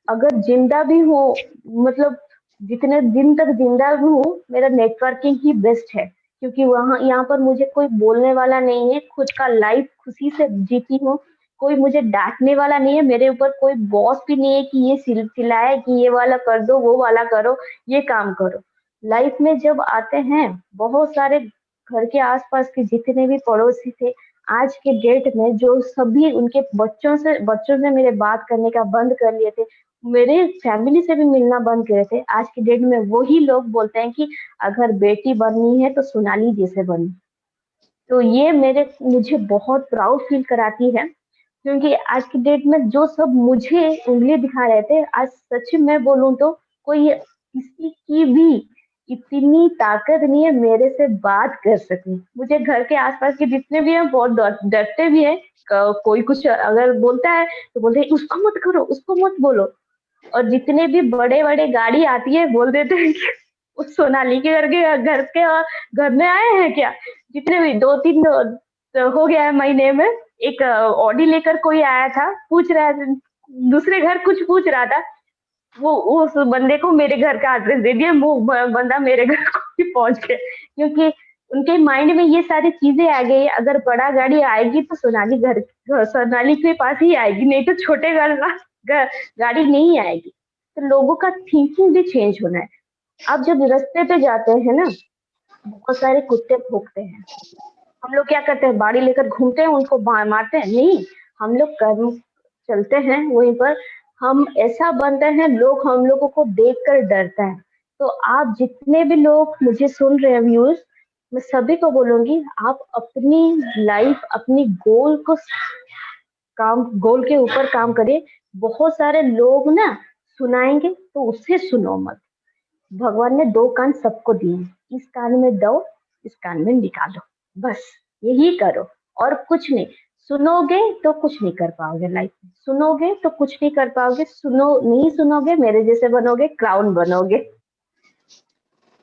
अगर जिंदा भी हूँ, मतलब जितने दिन तक जिंदा भी हूँ, मेरा नेटवर्किंग ही बेस्ट है। क्योंकि वहाँ यहाँ पर मुझे कोई बोलने वाला नहीं है, खुद का लाइफ खुशी से जीती हूँ, कोई मुझे डांटने वाला नहीं है, मेरे ऊपर कोई बॉस भी नहीं है कि ये चिल्लाए कि ये वाला कर दो, वो वाला करो, ये काम करो। लाइफ में जब आते हैं, बहुत सारे घर के आसपास के जितने भी पड़ोसी थे, आज के डेट में जो सभी उनके बच्चों से मेरे बात करने का बंद कर लिए थे, मेरे फैमिली से भी मिलना बंद करे थे, आज की डेट में वही लोग बोलते हैं कि अगर बेटी बननी है तो सोनाली जैसे बनी। तो ये मेरे मुझे बहुत प्राउड फील कराती है। क्योंकि आज की डेट में जो सब मुझे उंगली दिखा रहे थे, आज सच में बोलूं तो कोई किसी की भी इतनी ताकत नहीं है मेरे से बात कर सके। मुझे घर के आसपास के जितने भी हैं बहुत डरते भी हैं। कोई कुछ अगर बोलता है तो बोलते हैं उसको मत करो, उसको मत बोलो। और जितने भी बड़े बड़े गाड़ी आती है बोल देते हैं कि उस सोनाली के घर में आए हैं क्या। जितने भी दो तीन तो हो गया है महीने में, एक ऑडी लेकर कोई आया था, पूछ रहा है दूसरे घर, कुछ पूछ रहा था, वो उस बंदे को मेरे घर का एड्रेस दे दिया, वो बंदा मेरे घर को ही पहुंच गया। क्योंकि उनके माइंड में ये सारी चीजें आ गई, अगर बड़ा गाड़ी आएगी तो सोनाली के पास ही आएगी, नहीं तो छोटे गाड़ी नहीं आएगी। तो लोगों का थिंकिंग भी चेंज होना है। आप जब रास्ते पे जाते हैं ना, बहुत सारे कुत्ते भौंकते हैं, हम लोग क्या करते हैं, बाड़ी लेकर घूमते हैं, उनको मारते हैं नहीं, हम लोग कर्म चलते हैं वहीं पर। हम ऐसा बनते हैं, लोग हम लोगों को देखकर डरता है। तो आप जितने भी लोग मुझे सुन रहे हैं व्यूअर्स, मैं सभी को बोलूंगी, आप अपनी लाइफ, अपनी गोल के ऊपर काम करिए। बहुत सारे लोग ना सुनाएंगे तो उससे सुनो मत। भगवान ने दो कान सबको दिए हैं, इस कान में दो, इस कान में निकालो, बस यही करो और कुछ नहीं। सुनोगे तो कुछ नहीं कर पाओगे लाइफ में, सुनोगे तो कुछ नहीं कर पाओगे, सुनो नहीं सुनोगे मेरे जैसे बनोगे, क्राउन बनोगे।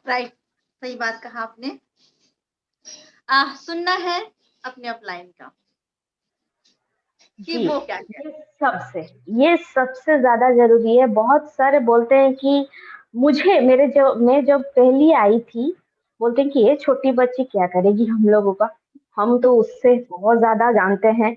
राइट, सही बात कहा आपने। सुनना है अपने अपलाइन का कि जी, वो क्या कह ये रहे सबसे ये सबसे ज्यादा जरूरी है। बहुत सारे बोलते हैं कि मैं जब पहली आई थी, बोलते हैं कि ये छोटी बच्ची क्या करेगी हम लोगों का, हम तो उससे बहुत ज्यादा जानते हैं।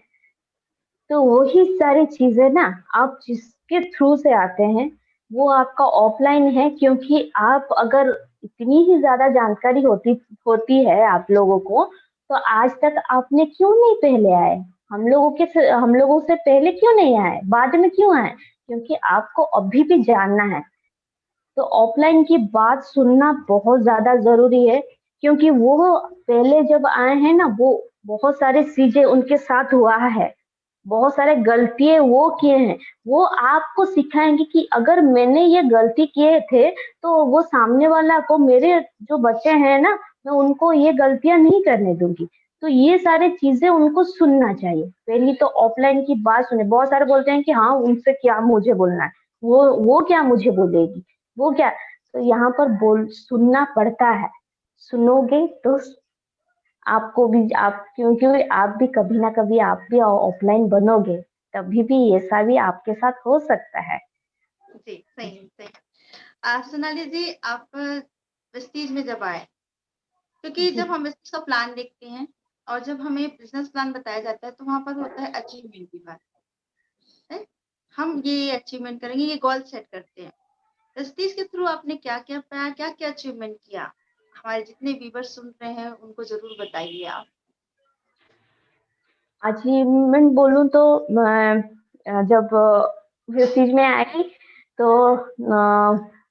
तो वही सारी चीजें ना, आप जिसके थ्रू से आते हैं वो आपका ऑफलाइन है। क्योंकि आप अगर इतनी ही ज्यादा जानकारी होती होती है आप लोगों को, तो आज तक आपने क्यों नहीं पहले आए, हम लोगों से पहले क्यों नहीं आए, बाद में क्यों आए? क्योंकि आपको अभी भी जानना है। तो ऑफलाइन की बात सुनना बहुत ज्यादा जरूरी है। क्योंकि वो पहले जब आए हैं ना, वो बहुत सारी चीजें उनके साथ हुआ है, बहुत सारे गलतियाँ वो किए हैं, वो आपको सिखाएँगे कि अगर मैंने ये गलती किए थे, तो वो सामने वाला को, मेरे जो बच्चे हैं ना, मैं उनको ये गलतियाँ नहीं करने दूँगी। तो ये सारी चीज़ें उनको सुनना चाहिए। पहली तो ऑफलाइन की बात सुने, बहुत सारे बोलते हैं कि हाँ, उनसे क्या मुझे बोलना है, वो क्या मुझे बोलेगी, वो क्या? तो यहाँ पर बोल सुनना पड़ता है। सुनोगे तो आपको भी, आप क्योंकि आप भी कभी ना कभी आप भी ऑफलाइन बनोगे, तभी भी ऐसा भी आपके साथ हो सकता है। जी, सही सही। सोनाली जी, आप प्रेस्टीज में जब आए, क्योंकि जी, जब हम इसका प्लान देखते हैं और जब हमें बिजनेस प्लान बताया जाता है तो वहां पर होता है अचीवमेंट की बात है। हम ये अचीवमेंट करेंगे, ये गोल सेट करते हैं। प्रेस्टीज के थ्रू आपने क्या क्या पाया, क्या क्या अचीवमेंट किया? हमारे जितने व्यूवर्स सुन रहे हैं उनको जरूर बताइए आप। अचीवमेंट बोलूँ तो मैं जब वेस्टीज में आई तो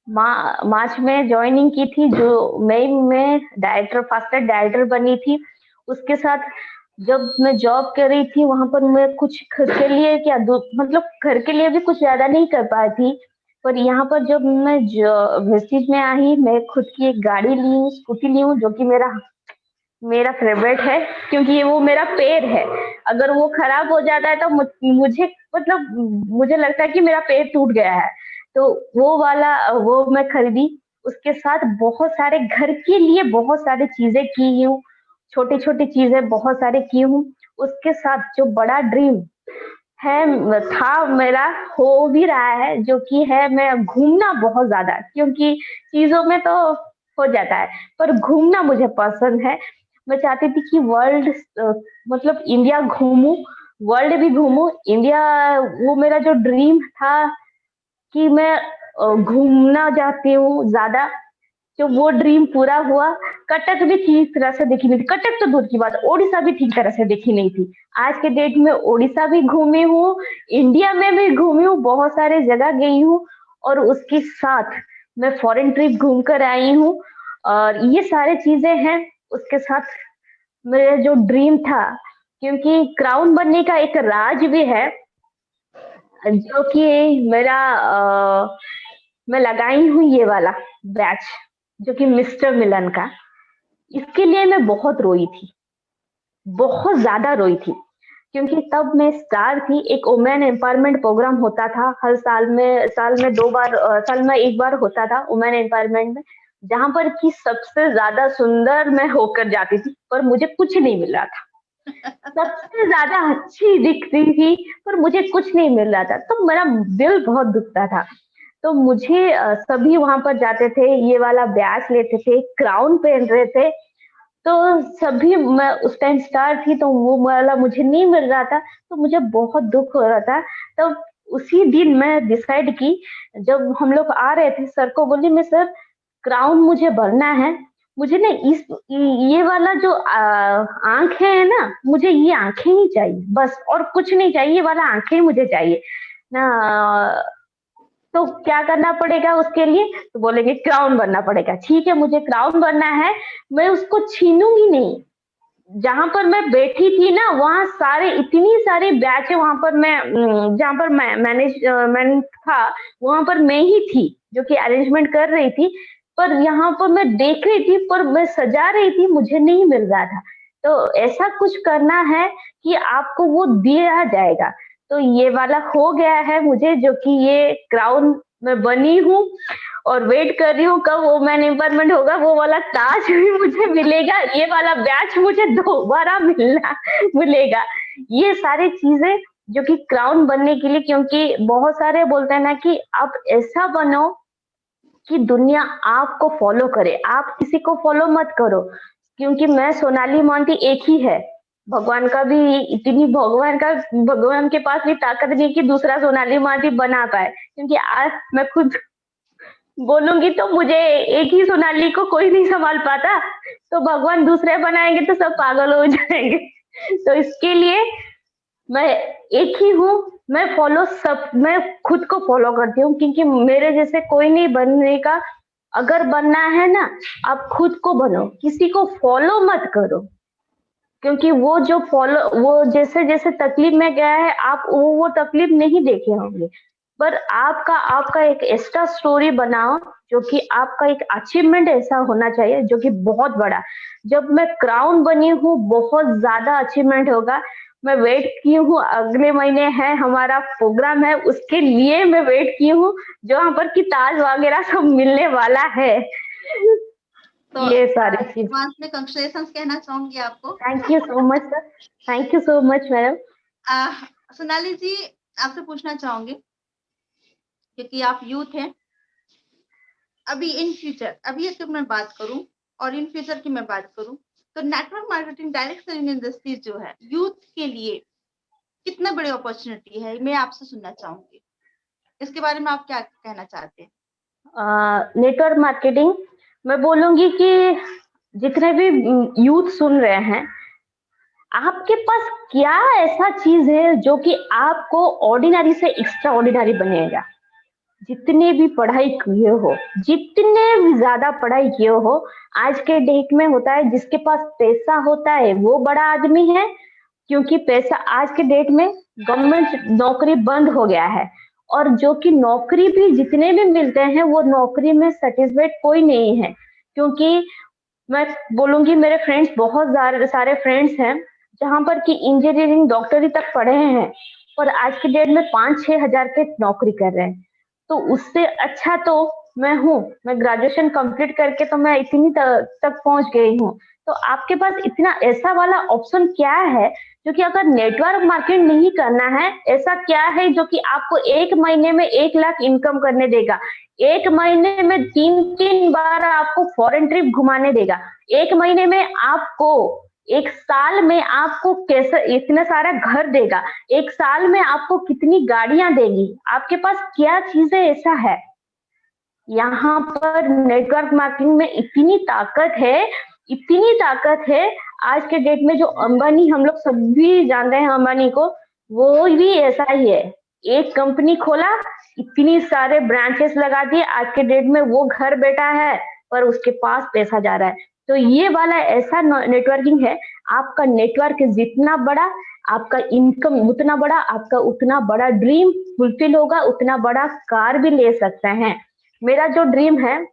मार्च में ज्वाइनिंग की थी, जो मई में डायरेक्टर फास्टर डायरेक्टर बनी थी। उसके साथ जब मैं जॉब कर रही थी वहां पर मैं कुछ खुद के लिए क्या मतलब घर के लिए भी कुछ ज्यादा नहीं कर पाई थी। पर यहाँ पर जब मैं वेस्टीज में आई, मैं खुद की एक गाड़ी ली हूँ, स्कूटी ली हूँ, जो कि मेरा मेरा फेवरेट है, क्योंकि ये वो मेरा पैर है। अगर वो खराब हो जाता है तो मुझे मतलब मुझे लगता है कि मेरा पैर टूट गया है। तो वो वाला वो मैं खरीदी। उसके साथ बहुत सारे घर के लिए बहुत सारी चीजें की हूँ, छोटी छोटी चीजें बहुत सारे की हूँ। उसके साथ जो बड़ा ड्रीम है था मेरा, हो भी रहा है, जो कि है मैं घूमना बहुत ज्यादा, क्योंकि चीजों में तो हो जाता है, पर घूमना मुझे पसंद है। मैं चाहती थी कि वर्ल्ड मतलब इंडिया घूमूं, वर्ल्ड भी घूमूं, इंडिया। वो मेरा जो ड्रीम था कि मैं घूमना चाहती हूँ ज्यादा, जो वो ड्रीम पूरा हुआ। कटक भी ठीक तरह से देखी नहीं थी, कटक तो दूर की बात, ओडिशा भी ठीक तरह से देखी नहीं थी। आज के डेट में ओडिशा भी घूमी हूँ, इंडिया में भी घूमी हूँ, बहुत सारे जगह गई हूँ। और उसके साथ मैं फॉरेन ट्रिप घूम कर आई हूँ। और ये सारे चीजें हैं। उसके साथ मेरा जो ड्रीम था, क्योंकि क्राउन बनने का एक राज भी है, जो कि मेरा मैं लगाई हूँ ये वाला बैच, जो कि मिस्टर मिलन का। इसके लिए मैं बहुत रोई थी, बहुत ज्यादा रोई थी, क्योंकि तब मैं स्टार थी। एक वुमेन एम्पावरमेंट प्रोग्राम होता था हर साल में 2 बार, साल में 1 बार होता था वुमेन एम्पावरमेंट में, जहां पर कि सबसे ज्यादा सुंदर मैं होकर जाती थी, पर मुझे कुछ नहीं मिल रहा था। सबसे ज्यादा अच्छी दिखती थी, पर मुझे कुछ नहीं मिल रहा था, तो मेरा दिल बहुत दुखता था। तो मुझे सभी वहां पर जाते थे, ये वाला बैच लेते थे, क्राउन पहन रहे थे। तो सभी, मैं उस टाइम स्टार थी तो वो वाला मुझे नहीं मिल रहा था, तो मुझे बहुत दुख हो रहा था। तो उसी दिन मैं डिसाइड की, जब हम लोग आ रहे थे, सर को बोली मैं, सर क्राउन मुझे भरना है। मुझे ना इस ये वाला जो आंखें है ना, मुझे ये आंखें ही चाहिए बस, और कुछ नहीं चाहिए, ये वाला आंखें ही मुझे चाहिए ना। तो क्या करना पड़ेगा उसके लिए? तो बोलेंगे क्राउन बनना पड़ेगा। ठीक है, मुझे क्राउन बनना है, मैं उसको छीनूंगी नहीं। जहां पर मैं बैठी थी ना, वहां सारे इतनी सारी बैच है, वहां पर मैं जहां पर मैनेजमेंट था, वहां पर मैं ही थी जो कि अरेंजमेंट कर रही थी। पर यहाँ पर मैं देख रही थी, पर मैं सजा रही थी, मुझे नहीं मिल रहा था। तो ऐसा कुछ करना है कि आपको वो दिया जाएगा। तो ये वाला हो गया है मुझे, जो कि ये क्राउन मैं बनी हूँ, और वेट कर रही हूँ कब वो मैन एम्पावरमेंट होगा, वो वाला ताज भी मुझे मिलेगा, ये वाला बैच मुझे दोबारा मिलना मिलेगा। ये सारी चीजें जो कि क्राउन बनने के लिए, क्योंकि बहुत सारे बोलते हैं ना कि आप ऐसा बनो कि दुनिया आपको फॉलो करे, आप किसी को फॉलो मत करो। क्योंकि मैं सोनाली मोंटी एक ही है, भगवान का भी इतनी भगवान के पास भी ताकत नहीं कि दूसरा सोनाली मोंटी बना पाए, क्योंकि आज मैं खुद बोलूंगी तो मुझे एक ही सोनाली को कोई नहीं संभाल पाता, तो भगवान दूसरे बनाएंगे तो सब पागल हो जाएंगे। तो इसके लिए मैं एक ही हूँ। मैं खुद को फॉलो करती हूँ, क्योंकि मेरे जैसे कोई नहीं बनने का। अगर बनना है ना, आप खुद को बनो, किसी को फॉलो मत करो। क्योंकि वो जैसे जैसे तकलीफ में गया है, आप वो तकलीफ नहीं देखे होंगे। पर आपका आपका एक एक्स्ट्रा स्टोरी बनाओ, जो कि आपका एक अचीवमेंट ऐसा होना चाहिए जो कि बहुत बड़ा। जब मैं क्राउन बनी हूँ, बहुत ज्यादा अचीवमेंट होगा। मैं वेट की हूँ, अगले महीने है हमारा प्रोग्राम है, उसके लिए मैं वेट की हूँ, जहाँ पर कि ताज वगैरह सब मिलने वाला है। तो ये सारी चीज। एडवांस में कांग्रेचुलेशंस कहना चाहूंगी आपको। Thank you so much sir. Thank you so much madam. Sonali ji, आपसे पूछना चाहूंगी, क्योंकि आप यूथ हैं, अभी इन फ्यूचर, अभी की मैं बात करूं और इन फ्यूचर की मैं बात करूं, तो network marketing direct selling industry जो है यूथ के लिए कितना बड़ी अपॉर्चुनिटी है, मैं आपसे सुनना चाहूंगी। इसके बारे में आप क्या कहना चाहते हैं? नेटवर्क मार्केटिंग, मैं बोलूंगी कि जितने भी यूथ सुन रहे हैं, आपके पास क्या ऐसा चीज है जो कि आपको ऑर्डिनरी से एक्स्ट्रा ऑर्डिनरी बनेगा? जितने भी पढ़ाई किए हो, जितने भी ज्यादा पढ़ाई किए हो, आज के डेट में होता है जिसके पास पैसा होता है वो बड़ा आदमी है, क्योंकि पैसा आज के डेट में गवर्नमेंट नौकरी बंद हो गया है। और जो कि नौकरी भी जितने भी मिलते हैं वो नौकरी में सेटिस्फाइड कोई नहीं है, क्योंकि मैं बोलूंगी मेरे फ्रेंड्स बहुत सारे फ्रेंड्स हैं जहां पर कि इंजीनियरिंग डॉक्टरी तक पढ़े हैं और आज के डेट में 5-6 हजार के नौकरी कर रहे हैं। तो उससे अच्छा तो मैं हूँ, मैं ग्रेजुएशन कंप्लीट करके तो मैं इतनी तक पहुंच गई हूँ। तो आपके पास इतना ऐसा वाला ऑप्शन क्या है जो कि अगर नेटवर्क मार्केटिंग नहीं करना है, ऐसा क्या है जो कि आपको 1 महीने में 1 लाख इनकम करने देगा, 1 महीने में 3-3 बार आपको फॉरेन ट्रिप घुमाने देगा, 1 महीने में आपको, 1 साल में आपको कैसे इतना सारा घर देगा, 1 साल में आपको कितनी गाड़ियां देगी? आपके पास क्या चीजें ऐसा है? यहाँ पर नेटवर्क मार्केटिंग में इतनी ताकत है, इतनी ताकत है। आज के डेट में जो अंबानी, हम लोग सभी जानते हैं अंबानी को, वो भी ऐसा ही है। एक कंपनी खोला, इतनी सारे ब्रांचेस लगा दिए, आज के डेट में वो घर बैठा है पर उसके पास पैसा जा रहा है। तो ये वाला ऐसा नेटवर्किंग है। आपका नेटवर्क जितना बड़ा, आपका इनकम उतना बड़ा, आपका उतना बड़ा ड्रीम फुलफिल होगा, उतना बड़ा कार भी ले सकते हैं। मेरा जो ड्रीम है,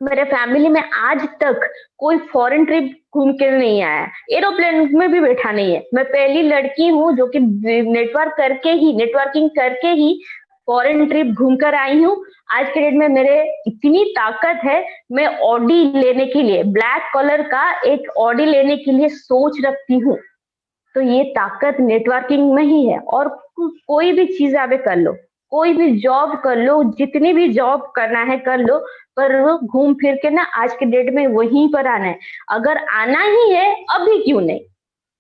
मेरे फैमिली में आज तक कोई फॉरेन ट्रिप घूम के नहीं आया, एरोप्लेन में भी बैठा नहीं है। मैं पहली लड़की हूँ जो कि नेटवर्किंग करके ही फॉरेन ट्रिप घूम कर आई हूँ। आज के डेट में मेरे इतनी ताकत है, मैं ऑडी लेने के लिए, ब्लैक कलर का एक ऑडी लेने के लिए सोच रखती हूँ। तो ये ताकत नेटवर्किंग में ही है। और कोई भी चीज आप कर लो, कोई भी जॉब कर लो, जितनी भी जॉब करना है कर लो, पर घूम फिर के ना आज के डेट में वहीं पर आना है। अगर आना ही है अभी क्यों नहीं,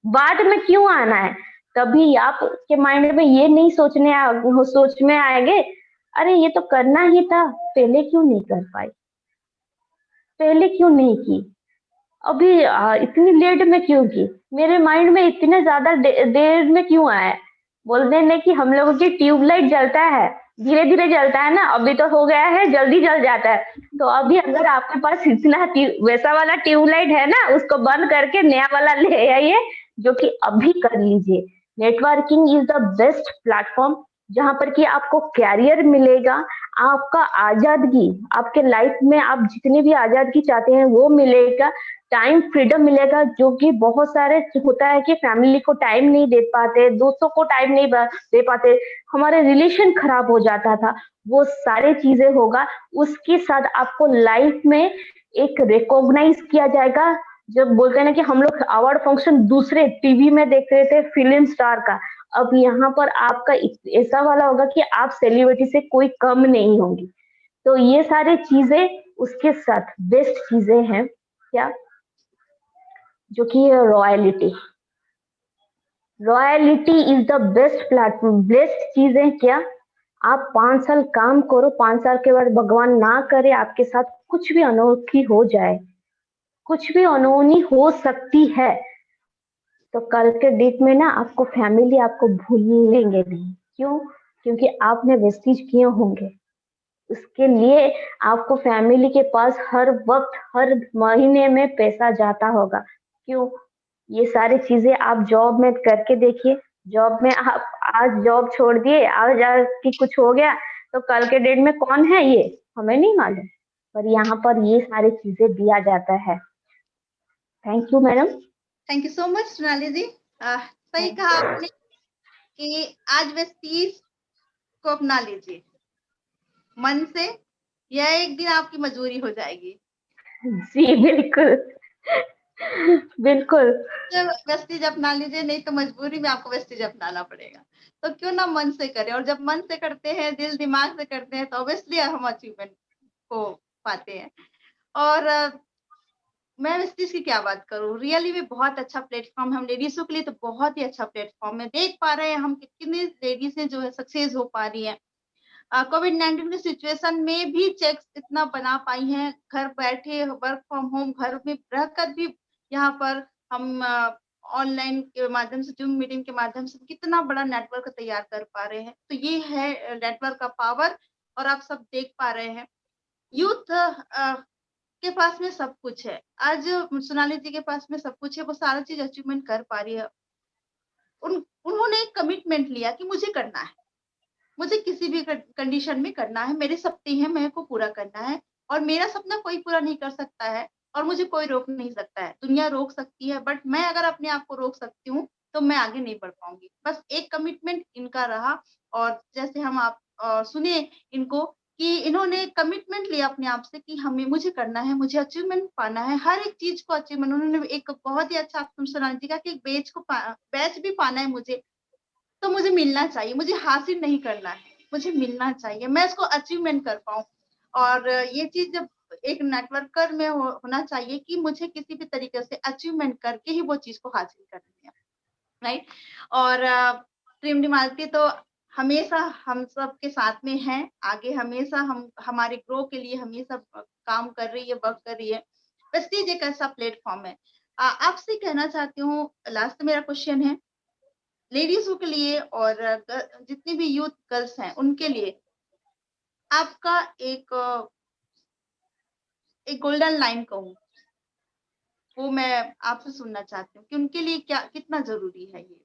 बाद में क्यों आना है? तभी आपके माइंड में ये नहीं सोच में आएंगे, अरे ये तो करना ही था, पहले क्यों नहीं कर पाई, पहले क्यों नहीं की, अभी इतनी लेट में क्यों की, मेरे माइंड में इतने ज्यादा देर में क्यों आया? बोलते हैं कि हम लोगों की ट्यूबलाइट जलता है, धीरे धीरे जलता है ना, अभी तो हो गया है जल्दी जल जाता है। तो अभी अगर आपके पास इतना वैसा वाला ट्यूबलाइट है ना, उसको बंद करके नया वाला ले आइए, जो कि अभी कर लीजिए। Networking is the best platform जहां पर कि आपको कैरियर मिलेगा, आपका आजादगी, आपके लाइफ में आप जितनी भी आजादगी चाहते हैं वो मिलेगा, टाइम फ्रीडम मिलेगा। जो कि बहुत सारे होता है कि फैमिली को टाइम नहीं दे पाते, दोस्तों को टाइम नहीं दे पाते, हमारे रिलेशन खराब हो जाता था, वो सारे चीजें होगा। उसके साथ आपको लाइफ में एक रिकॉग्नाइज किया जाएगा। जब बोलते हैं ना कि हम लोग अवार्ड फंक्शन दूसरे टीवी में देख रहे थे फिल्म स्टार का, अब यहाँ पर आपका ऐसा वाला होगा कि आप सेलिब्रिटी से कोई कम नहीं होंगी। तो ये सारी चीजें उसके साथ बेस्ट चीजें हैं क्या, जो कि royalty, royalty is the best platform. Best चीज है क्या, आप 5 साल काम करो, 5 साल के बाद भगवान ना करे आपके साथ कुछ भी अनोखी हो जाए, कुछ भी अनहोनी हो सकती है, तो कल के डेट में ना आपको फैमिली आपको भूलेंगे नहीं। क्यों? क्योंकि आपने वेस्टीज किए होंगे, उसके लिए आपको फैमिली के पास हर वक्त हर महीने में पैसा जाता होगा। क्यों? ये सारी चीजें आप जॉब में करके देखिए। जॉब में आप आज जॉब छोड़ दिए, आज की कुछ हो गया, तो कल के डेट में कौन है ये हमें नहीं मालूम, पर यहाँ पर ये सारी चीजें दिया जाता है। Thank you madam. Thank you so much Sonali ji. सही कहा आपने कि आज वेस्टीज को अपना लीजिए मन से, यह एक दिन आपकी मजबूरी हो जाएगी। जी बिल्कुल, बिल्कुल। जब वेस्टीज अपना लीजिए, नहीं तो मजबूरी में आपको वेस्टीज अपनाना पड़ेगा। तो क्यों ना मन से करें, और जब मन से करते हैं, दिल दिमाग से करते हैं, तो ऑब्वियसली हम अचीवमेंट को पाते हैं। और मैं वेस्टीज की क्या बात करूँ, रियली में बहुत अच्छा प्लेटफॉर्म है हम लेडीजों के लिए, तो बहुत ही अच्छा प्लेटफॉर्म है। देख पा रहे हैं हम कितनी लेडीज हैं जो है सक्सेस हो पा रही हैं। कोविड-19 की सिचुएशन में भी चेक्स इतना बना पाई हैं, घर बैठे वर्क फ्रॉम होम, घर में रहकर भी यहाँ पर हम ऑनलाइन के माध्यम से, ज़ूम मीटिंग के माध्यम से कितना बड़ा नेटवर्क तैयार कर पा रहे हैं। तो ये है नेटवर्क का पावर और आप सब देख पा रहे हैं। यूथ के पास में सब कुछ है। आज सोनाली जी के पास में सब कुछ है, वो सारा चीज़ अचीवमेंट कर पा रही है। उन्होंने एक कमिटमेंट लिया कि मुझे करना है। मुझे किसी भी कंडीशन में करना है, मेरे सपने हैं, मेरे को पूरा करना है और मेरा सपना कोई पूरा नहीं कर सकता है और मुझे कोई रोक नहीं सकता है। दुनिया रोक सकती है बट मैं अगर अपने आप को रोक सकती हूँ, तो मैं आगे नहीं बढ़ पाऊँगी। बस एक कमिटमेंट इनका रहा और जैसे हम आप सुने इनको कि इन्होंने कमिटमेंट लिया अपने आप से कि मुझे करना है, मुझे अचीवमेंट पाना है, हर एक चीज़ को अचीवमेंट उन्होंने एक बहुत ही अच्छा आप सुना जी का कि एक बैच भी पाना है मुझे, तो मुझे मिलना चाहिए, मुझे हासिल नहीं करना है, मुझे मिलना चाहिए, मैं इसको अचीवमेंट कर पाऊँ। और ये चीज़ जब एक नेटवर्कर में होना चाहिए कि मुझे किसी भी तरीके से अचीवमेंट करके ही वो चीज़ को हासिल करनी है, राइट? और प्रेम डी मालती तो हमेशा हम सबके साथ में हैं, आगे हमेशा हमारे ग्रो के लिए हमेशा काम कर रही है, वर्क कर रही है। प्रेस्टीज एक ऐसा प्लेटफ़ॉर्म है। आपसे कहना चाहती हूँ, लास्ट मेरा क्वेश्चन है लेडीज़ों के लिए और जितनी भी यूथ गर्ल्स हैं, उनके लिए आपका एक गोल्डन लाइन कहूँ, वो मैं आपसे सुनना चाहती हूँ कि उनके लिए क्या कितना ज़रूरी है ये?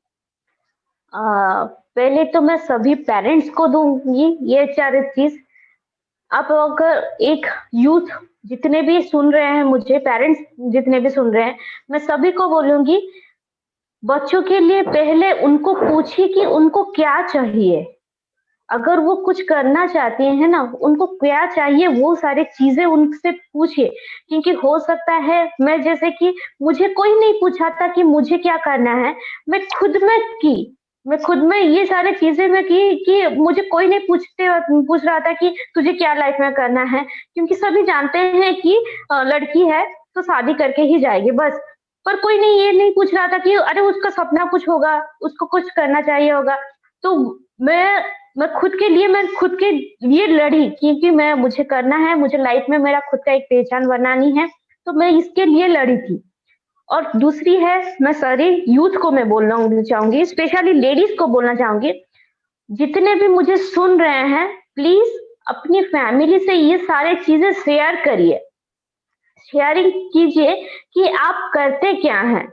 पहले तो मैं सभी पेरेंट्स को दूँगी ये सारी चीज़। आप अगर एक यूथ जितने भी सुन रहे हैं मुझे, पेरेंट्स जितने भी सुन रहे हैं, मैं सभी को बोलूँगी, बच्चों के लिए पहले उनको पूछिए कि उनको क्या चाहिए। अगर वो कुछ करना चाहते हैं ना, उनको क्या चाहिए वो सारी चीज़ें उनसे पूछिए। क्योंकि हो सकता है मैं जैसे कि मुझे कोई नहीं पूछा था कि मुझे क्या करना है, मैं खुद में की। मैं खुद में ये सारी चीज़ें मैं की कि मुझे कोई नहीं पूछ रहा था कि तुझे क्या लाइफ में करना है। क्योंकि सभी जानते हैं कि लड़की है तो शादी करके ही जाएगी बस। पर कोई नहीं ये नहीं पूछ रहा था कि अरे उसका सपना कुछ होगा, उसको कुछ करना चाहिए होगा। तो मैं खुद के लिए लड़ी क्योंकि मुझे करना है, मुझे लाइफ में मेरा खुद का एक पहचान बनानी है, तो मैं इसके लिए लड़ी थी। और दूसरी है, मैं सारी यूथ को मैं बोलना चाहूँगी, स्पेशली लेडीज़ को बोलना चाहूँगी, जितने भी मुझे सुन रहे हैं, प्लीज़ अपनी फैमिली से ये सारी चीज़ें शेयर करिए। शेयरिंग कीजिए कि आप करते क्या हैं।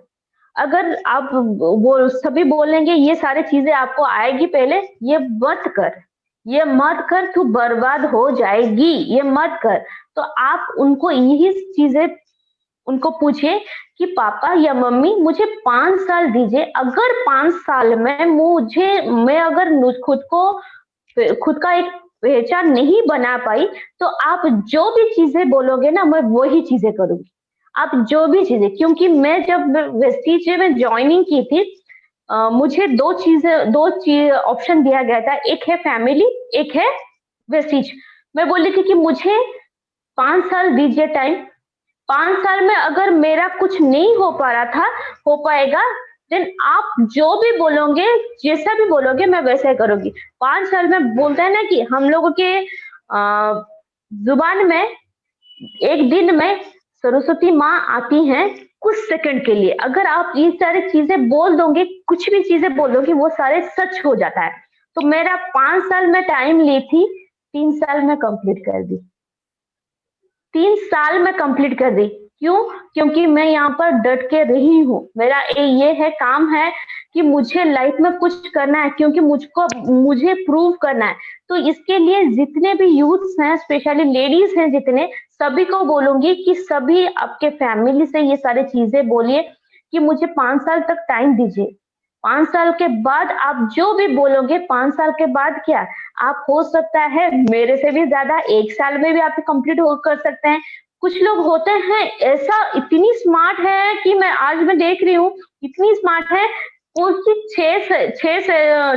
अगर आप वो सभी बोलेंगे ये सारी चीजें आपको आएगी पहले, ये मत कर तू बर्बाद हो जाएगी, ये मत कर। तो आप उनको यही चीजें उनको पूछिए कि पापा या मम्मी मुझे 5 साल दीजिए, अगर 5 साल में मैं अगर खुद का एक पहचान नहीं बना पाई, तो आप जो भी चीजें बोलोगे ना, मैं वही चीजें करूंगी। आप जो भी चीजें, क्योंकि मैं जब वेस्टीज में ज्वाइनिंग की थी, मुझे दो चीज ऑप्शन दिया गया था, एक है फैमिली, एक है वेस्टीज। मैं बोली थी कि मुझे 5 साल दीजिए टाइम, 5 साल में अगर मेरा कुछ नहीं हो पाएगा, देन आप जो भी बोलोगे, जैसा भी बोलोगे मैं वैसा ही करूंगी। 5 साल में बोलते हैं ना कि हम लोगों के जुबान में एक दिन में सरस्वती माँ आती हैं कुछ सेकंड के लिए। अगर आप ये सारी चीजें बोल दोगे, कुछ भी चीजें बोल दोगे, वो सारे सच हो जाता है। तो मेरा 5 साल में टाइम ली थी, 3 साल में कंप्लीट कर दी। 3 साल में कंप्लीट कर दी। क्यों? क्योंकि मैं यहाँ पर डट के रही हूँ। मेरा ये है काम है कि मुझे लाइफ में कुछ करना है, क्योंकि मुझे प्रूव करना है। तो इसके लिए जितने भी यूथ्स हैं, स्पेशली लेडीज हैं जितने, सभी को बोलूंगी कि सभी आपके फैमिली से ये सारी चीजें बोलिए कि मुझे 5 साल तक टाइम दीजिए। 5 साल के बाद आप जो भी बोलोगे, 5 साल के बाद क्या, आप हो सकता है मेरे से भी ज्यादा 1 साल में भी आप कंप्लीट कर सकते हैं। कुछ लोग होते हैं ऐसा इतनी स्मार्ट है कि मैं देख रही हूँ, इतनी स्मार्ट है, वो सिर्फ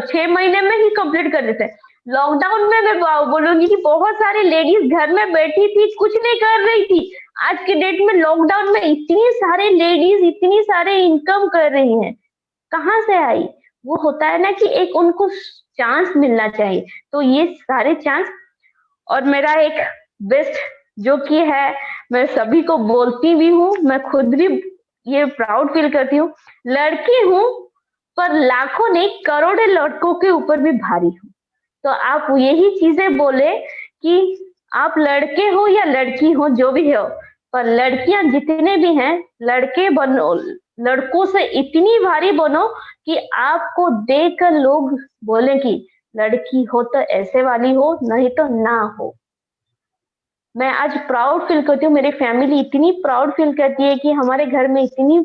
6 महीने में ही कंप्लीट कर देते हैं। लॉकडाउन में मैं बोलूंगी कि बहुत सारी लेडीज घर में बैठी थी, कुछ नहीं कर रही थी। आज के डेट में लॉकडाउन में इतनी सारे लेडीज इतनी सारे इनकम कर रही हैं, कहाँ से आई? वो होता है ना कि एक उनको चांस मिलना चाहिए। तो ये सारे चांस, और मेरा एक बेस्ट जो कि है, मैं सभी को बोलती भी हूँ, मैं खुद भी ये प्राउड फील करती हूँ, लड़की हूँ पर लाखों नहीं करोड़ों लड़कों के ऊपर भी भारी हूँ। तो आप यही चीजें बोले कि आप लड़के हो या लड़की हो जो भी हो, पर लड़कियां जितने भी हैं लड़के बनो, लड़कों से इतनी भारी बनो कि आपको देखकर लोग बोले कि लड़की हो तो ऐसे वाली हो, नहीं तो ना हो। मैं आज प्राउड फील करती हूँ, मेरी फैमिली इतनी प्राउड फील करती है कि हमारे घर में इतनी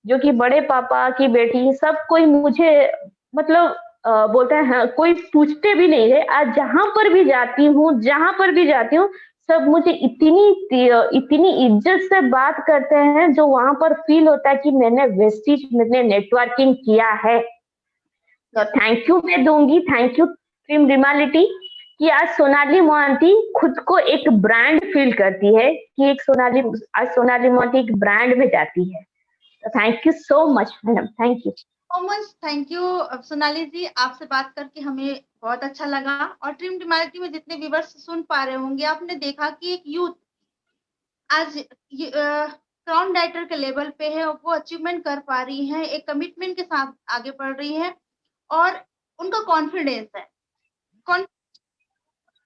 जो कि बड़े पापा की बेटी सब कोई मुझे मतलब बोलता है हाँ, कोई पूछते भी नहीं है। आज जहां पर भी जाती हूँ, जहां पर भी जाती हूँ, सब मुझे इतनी इज्जत से बात करते हैं, जो वहां पर फील होता है कि मैंने वेस्टिज मैंने नेटवर्किंग किया है। तो यस। थैंक यू मैं दूंगी, थैंक यू टीम रिमालिटी कि आज सोनाली मोहंती खुद को एक ब्रांड फील करती है कि एक सोनाली आज सोनाली मोहंती एक ब्रांड में जाती है। तो thank you so much madam, thank you. So much thank you Sonali ji, आपसे बात करके हमें बहुत अच्छा लगा। और ड्रीम डिमालिटी में जितने व्यूवर्स सुन पा रहे होंगे, आपने देखा कि एक यूथ आज क्राउन राइटर के लेवल पे है, वो अचीवमेंट कर पा रही है, एक कमिटमेंट के साथ आगे बढ़ रही है और उनका कॉन्फिडेंस है,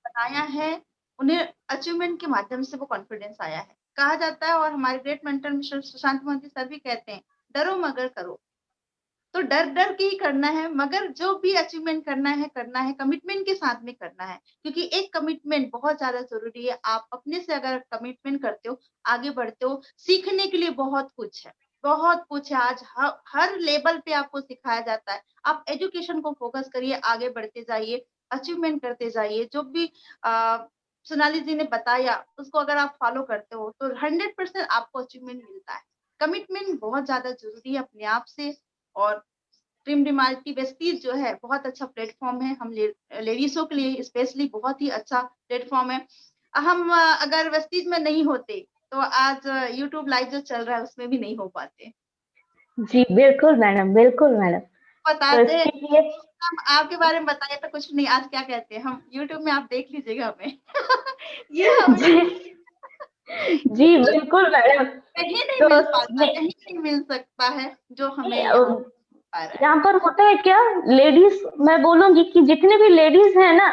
बनाया है, उन्हें अचीवमेंट के माध्यम से वो कॉन्फिडेंस आया है। कहा जाता है और हमारे great mentor mister Sushant Mohanty sir भी कहते हैं, डरो मगर करो। तो डर डर के ही करना है, मगर जो भी अचीवमेंट करना है कमिटमेंट के साथ में करना है, क्योंकि एक कमिटमेंट बहुत ज्यादा जरूरी है। आप अपने से अगर कमिटमेंट करते हो, आगे बढ़ते हो, सीखने के लिए बहुत कुछ है, बहुत कुछ है। आज हर लेवल पे आपको सिखाया जाता है। आप एजुकेशन को फोकस करिए, आगे बढ़ते जाइए, अचीवमेंट करते जाइए। जो भी सोनाली जी ने बताया उसको अगर आप फॉलो करते हो तो 100% आपको अचीवमेंट मिलता है। कमिटमेंट बहुत ज्यादा जरूरी है अपने आप से। और ड्रीम डिमालिटी वेस्टीज जो है बहुत अच्छा प्लेटफॉर्म है, हम लेडीजों के लिए स्पेशली बहुत ही अच्छा प्लेटफॉर्म है। हम अगर वेस्टीज में नहीं होते तो आज यूट्यूब लाइव जो चल रहा है उसमें भी नहीं हो पाते। जी बिल्कुल मैडम, बिल्कुल मैडम। तो बताते हैं, इसके लिए हम आपके बारे में बताइए तो कुछ नहीं, आज क्या कहते हैं हम यूट्यूब में, आप देख लीजिएगा हमें। ये हमें जी जी मतलब बिल्कुल मैडम। कहीं नहीं तो मिल पाता, कहीं नहीं मिल सकता है जो हमें यहाँ आ रहा है। यहाँ पर होता है क्या, लेडीज मैं बोलूंगी कि जितने भी लेडीज हैं ना,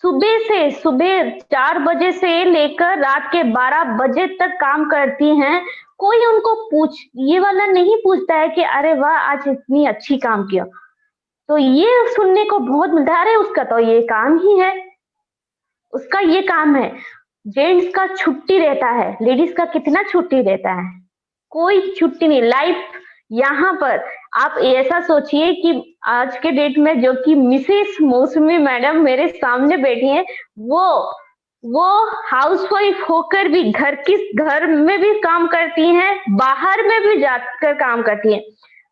सुबह 4 बजे से लेकर रात के 12 बजे तक काम करती हैं। कोई उनको ये वाला नहीं पूछता है कि अरे वाह आज इतनी अच्छी काम किया। तो ये सुनने को बहुत मिलता है, अरे उसका तो ये काम ही है, उसका ये काम है। जेंट्स का छुट्टी रहता है, लेडीज का कितना छुट्टी रहता है? कोई छुट्टी नहीं। लाइफ यहाँ पर आप ऐसा सोचिए कि आज के डेट में जो कि मिसेस मौसमी मैडम मेरे सामने बैठी हैं, वो वो हाउसवाइफ होकर भी घर में भी काम करती हैं, बाहर में भी जाकर काम करती हैं।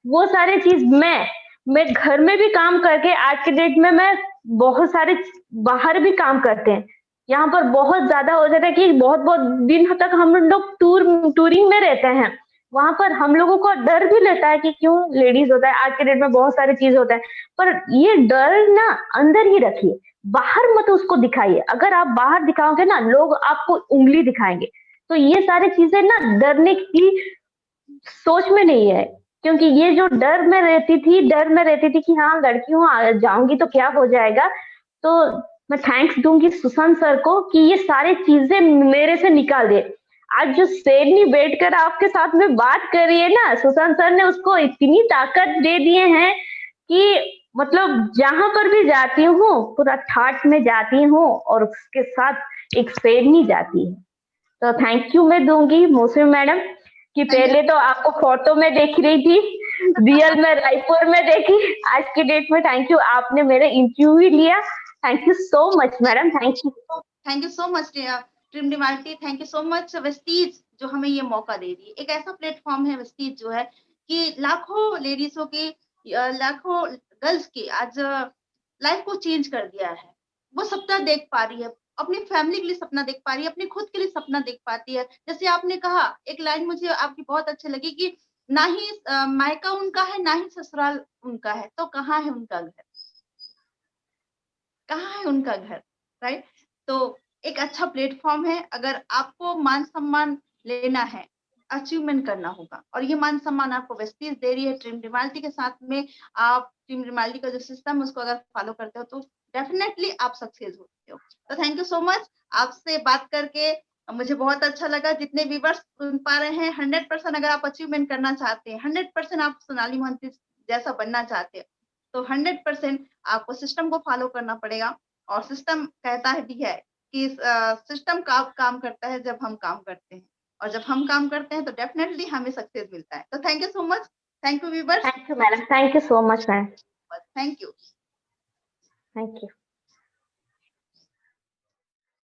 वो सारे चीज मैं घर में भी काम करके आज के डेट में मैं बहुत सारे बाहर भी काम करते हैं। यहाँ पर बहुत ज्यादा हो जाता है कि बहुत बहुत दिन तक हम लोग टूरिंग में रहते हैं। वहां पर हम लोगों को डर भी लगता है कि क्यों, लेडीज होता है, आज के डेट में बहुत सारी चीज होता है। पर ये डर ना अंदर ही रखिए, बाहर मत उसको दिखाइए। अगर आप बाहर दिखाओगे ना, लोग आपको उंगली दिखाएंगे। तो ये सारी चीजें ना डरने की सोच में नहीं है, क्योंकि ये जो डर में रहती थी कि हाँ लड़की हूँ, जाऊंगी तो क्या हो जाएगा। तो मैं थैंक्स दूंगी सुशांत सर को कि ये सारी चीजें मेरे से निकाल दे। आज जो शेरनी बैठकर आपके साथ में बात कर रही है ना, सुशांत सर ने उसको इतनी ताकत दे दिए हैं कि मतलब जहां पर भी जाती हूँ पूरा ठाट में जाती हूँ और उसके साथ एक शेरनी जाती है। तो थैंक यू मैं दूंगी मौसमी मैडम कि थैंक यू। पहले तो आपको फोटो में देख रही थी, रियल में रायपुर में देखी, आज की डेट में थैंक यू आपने मेरे इंटरव्यू लिया। Thank you so much madam, thank you. Thank you so much dream डिमालिटी, thank you so much Vestige जो हमें ये मौका दे रही है। एक ऐसा प्लेटफॉर्म है वेस्टीज जो है कि लाखों लेडीजों के लाखों गर्ल्स की आज लाइफ को चेंज कर दिया है। वो सपना देख पा रही है, अपनी फैमिली के लिए सपना देख पा रही है, अपने खुद के लिए सपना देख पाती है। जैसे आपने कहा, एक लाइन मुझे आपकी बहुत अच्छी लगी कि ना ही मायका उनका है, ना ही ससुराल उनका है, तो कहाँ है उनका घर? कहाँ है उनका घर? राइट? तो एक अच्छा प्लेटफॉर्म है। अगर आपको मान सम्मान लेना है, अचीवमेंट करना होगा और ये मान सम्मान आपको वेस्टीज दे रही है टीम रिमालिटी के साथ में। आप टीम रिमालिटी का जो सिस्टम है उसको अगर फॉलो करते हो तो डेफिनेटली आप सक्सेस होते हो। तो थैंक यू सो मच, आपसे बात करके मुझे बहुत अच्छा लगा। जितने व्यूवर्स सुन पा रहे हैं 100% अगर आप अचीवमेंट करना चाहते हैं, 100% आप सोनाली मोहंती जैसा बनना चाहते हैं, तो 100% आपको सिस्टम को फॉलो करना पड़ेगा। और सिस्टम कहता है भी है कि सिस्टम काम करता है जब हम काम करते हैं, और जब हम काम करते हैं तो डेफिनेटली हमें सक्सेस मिलता है। तो thank you so much, thank you viewers, thank you madam, thank you so much ma'am, thank you. Thank you.